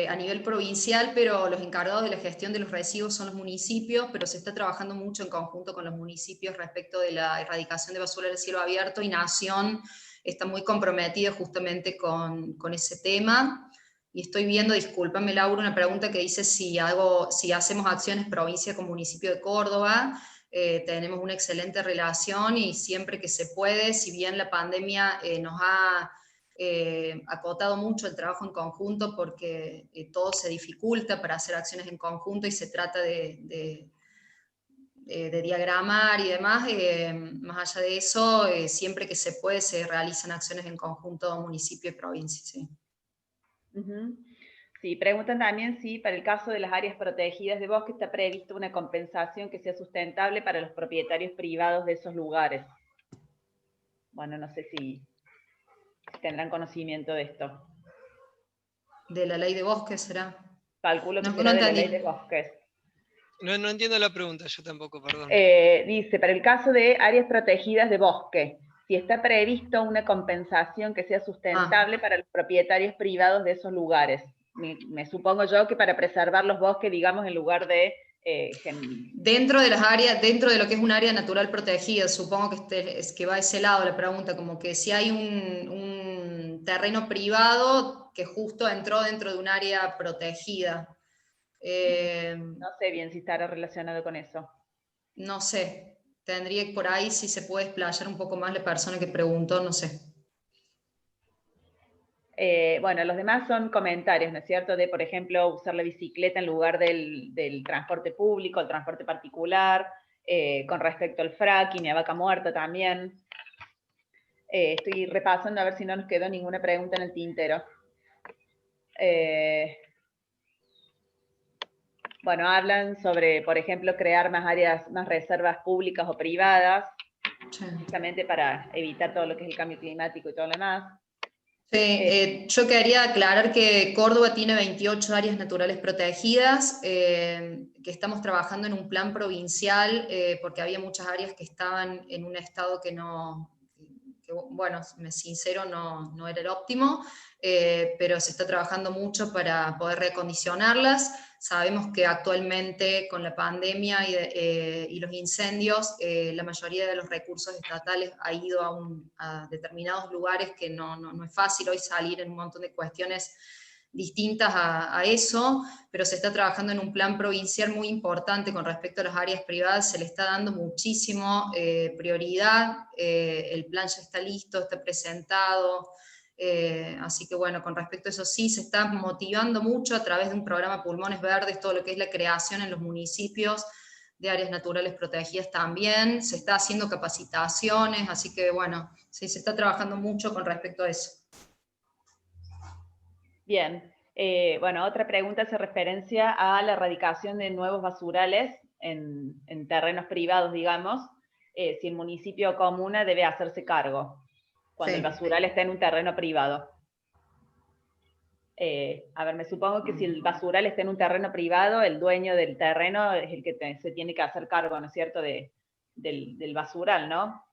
a nivel provincial, pero los encargados de la gestión de los residuos son los municipios, pero se está trabajando mucho en conjunto con los municipios respecto de la erradicación de basura del cielo abierto, y Nación está muy comprometida justamente con ese tema. Y estoy viendo, discúlpame Laura, una pregunta que dice si hacemos acciones provincia con municipio de Córdoba. Tenemos una excelente relación y siempre que se puede, si bien la pandemia nos ha acotado mucho el trabajo en conjunto porque todo se dificulta para hacer acciones en conjunto y se trata de diagramar y demás, más allá de eso, siempre que se puede se realizan acciones en conjunto municipio y provincia. Sí. Sí, preguntan también si para el caso de las áreas protegidas de bosque está previsto una compensación que sea sustentable para los propietarios privados de esos lugares. Bueno, no sé si tendrán conocimiento de esto. ¿De la ley de bosques será? Calculo que No, será no de la entendí. ley de bosques. No entiendo la pregunta, yo tampoco, perdón. Dice, para el caso de áreas protegidas de bosque, si está previsto una compensación que sea sustentable para los propietarios privados de esos lugares. Me supongo yo que para preservar los bosques, digamos, en lugar de... Dentro de las áreas, dentro de lo que es un área natural protegida, supongo que, es que va a ese lado la pregunta, como que si hay un terreno privado que justo entró dentro de un área protegida. No sé bien si estará relacionado con eso. No sé, tendría que por ahí si se puede explayar un poco más la persona que preguntó, no sé. Bueno, los demás son comentarios, ¿no es cierto? De, por ejemplo, usar la bicicleta en lugar del transporte público, el transporte particular, con respecto al fracking y a vaca muerta también. Estoy repasando a ver si no nos quedó ninguna pregunta en el tintero. Bueno, hablan sobre, por ejemplo, crear más áreas, más reservas públicas o privadas, Sí. justamente para evitar todo lo que es el cambio climático y todo lo demás. Sí, yo quería aclarar que Córdoba tiene 28 áreas naturales protegidas, que estamos trabajando en un plan provincial, porque había muchas áreas que estaban en un estado que no, bueno, me sincero, no era el óptimo, pero se está trabajando mucho para poder reacondicionarlas. Sabemos que actualmente con la pandemia y los incendios, la mayoría de los recursos estatales ha ido a determinados lugares que no es fácil hoy salir en un montón de cuestiones distintas a eso, pero se está trabajando en un plan provincial muy importante con respecto a las áreas privadas, se le está dando muchísimo prioridad, el plan ya está listo, está presentado, así que bueno, con respecto a eso sí, se está motivando mucho a través de un programa Pulmones Verdes, todo lo que es la creación en los municipios de áreas naturales protegidas también, se está haciendo capacitaciones, así que bueno, sí, se está trabajando mucho con respecto a eso. Bien, bueno, otra pregunta hace referencia a la erradicación de nuevos basurales en terrenos privados, digamos, si el municipio o comuna debe hacerse cargo cuando el basural está en un terreno privado. A ver, me supongo que si el basural está en un terreno privado, el dueño del terreno es el que se tiene que hacer cargo, ¿no es cierto?, del basural, ¿no?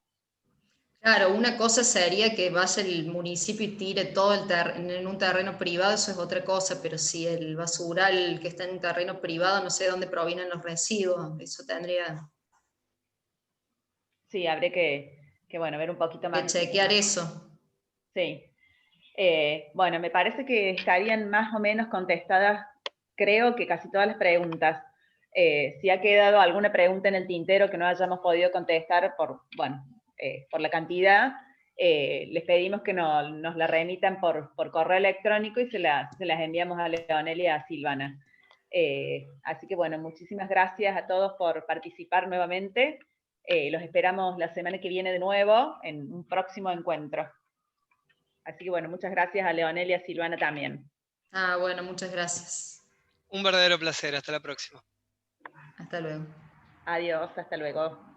Claro, una cosa sería que vaya el municipio y tire todo en un terreno privado, eso es otra cosa, pero si el basural que está en un terreno privado, no sé de dónde provienen los residuos, eso tendría Sí, habría que bueno, ver un poquito que más. chequear eso. Sí. Bueno, me parece que estarían más o menos contestadas, creo que casi todas las preguntas. Si ha quedado alguna pregunta en el tintero que no hayamos podido contestar por la cantidad, les pedimos que nos la remitan por correo electrónico y se las enviamos a Leonel y a Silvana. Así que bueno, muchísimas gracias a todos por participar nuevamente. Los esperamos la semana que viene de nuevo en un próximo encuentro. Así que bueno, muchas gracias a Leonel y a Silvana también. Bueno, muchas gracias. Un verdadero placer, hasta la próxima. Hasta luego. Adiós, hasta luego.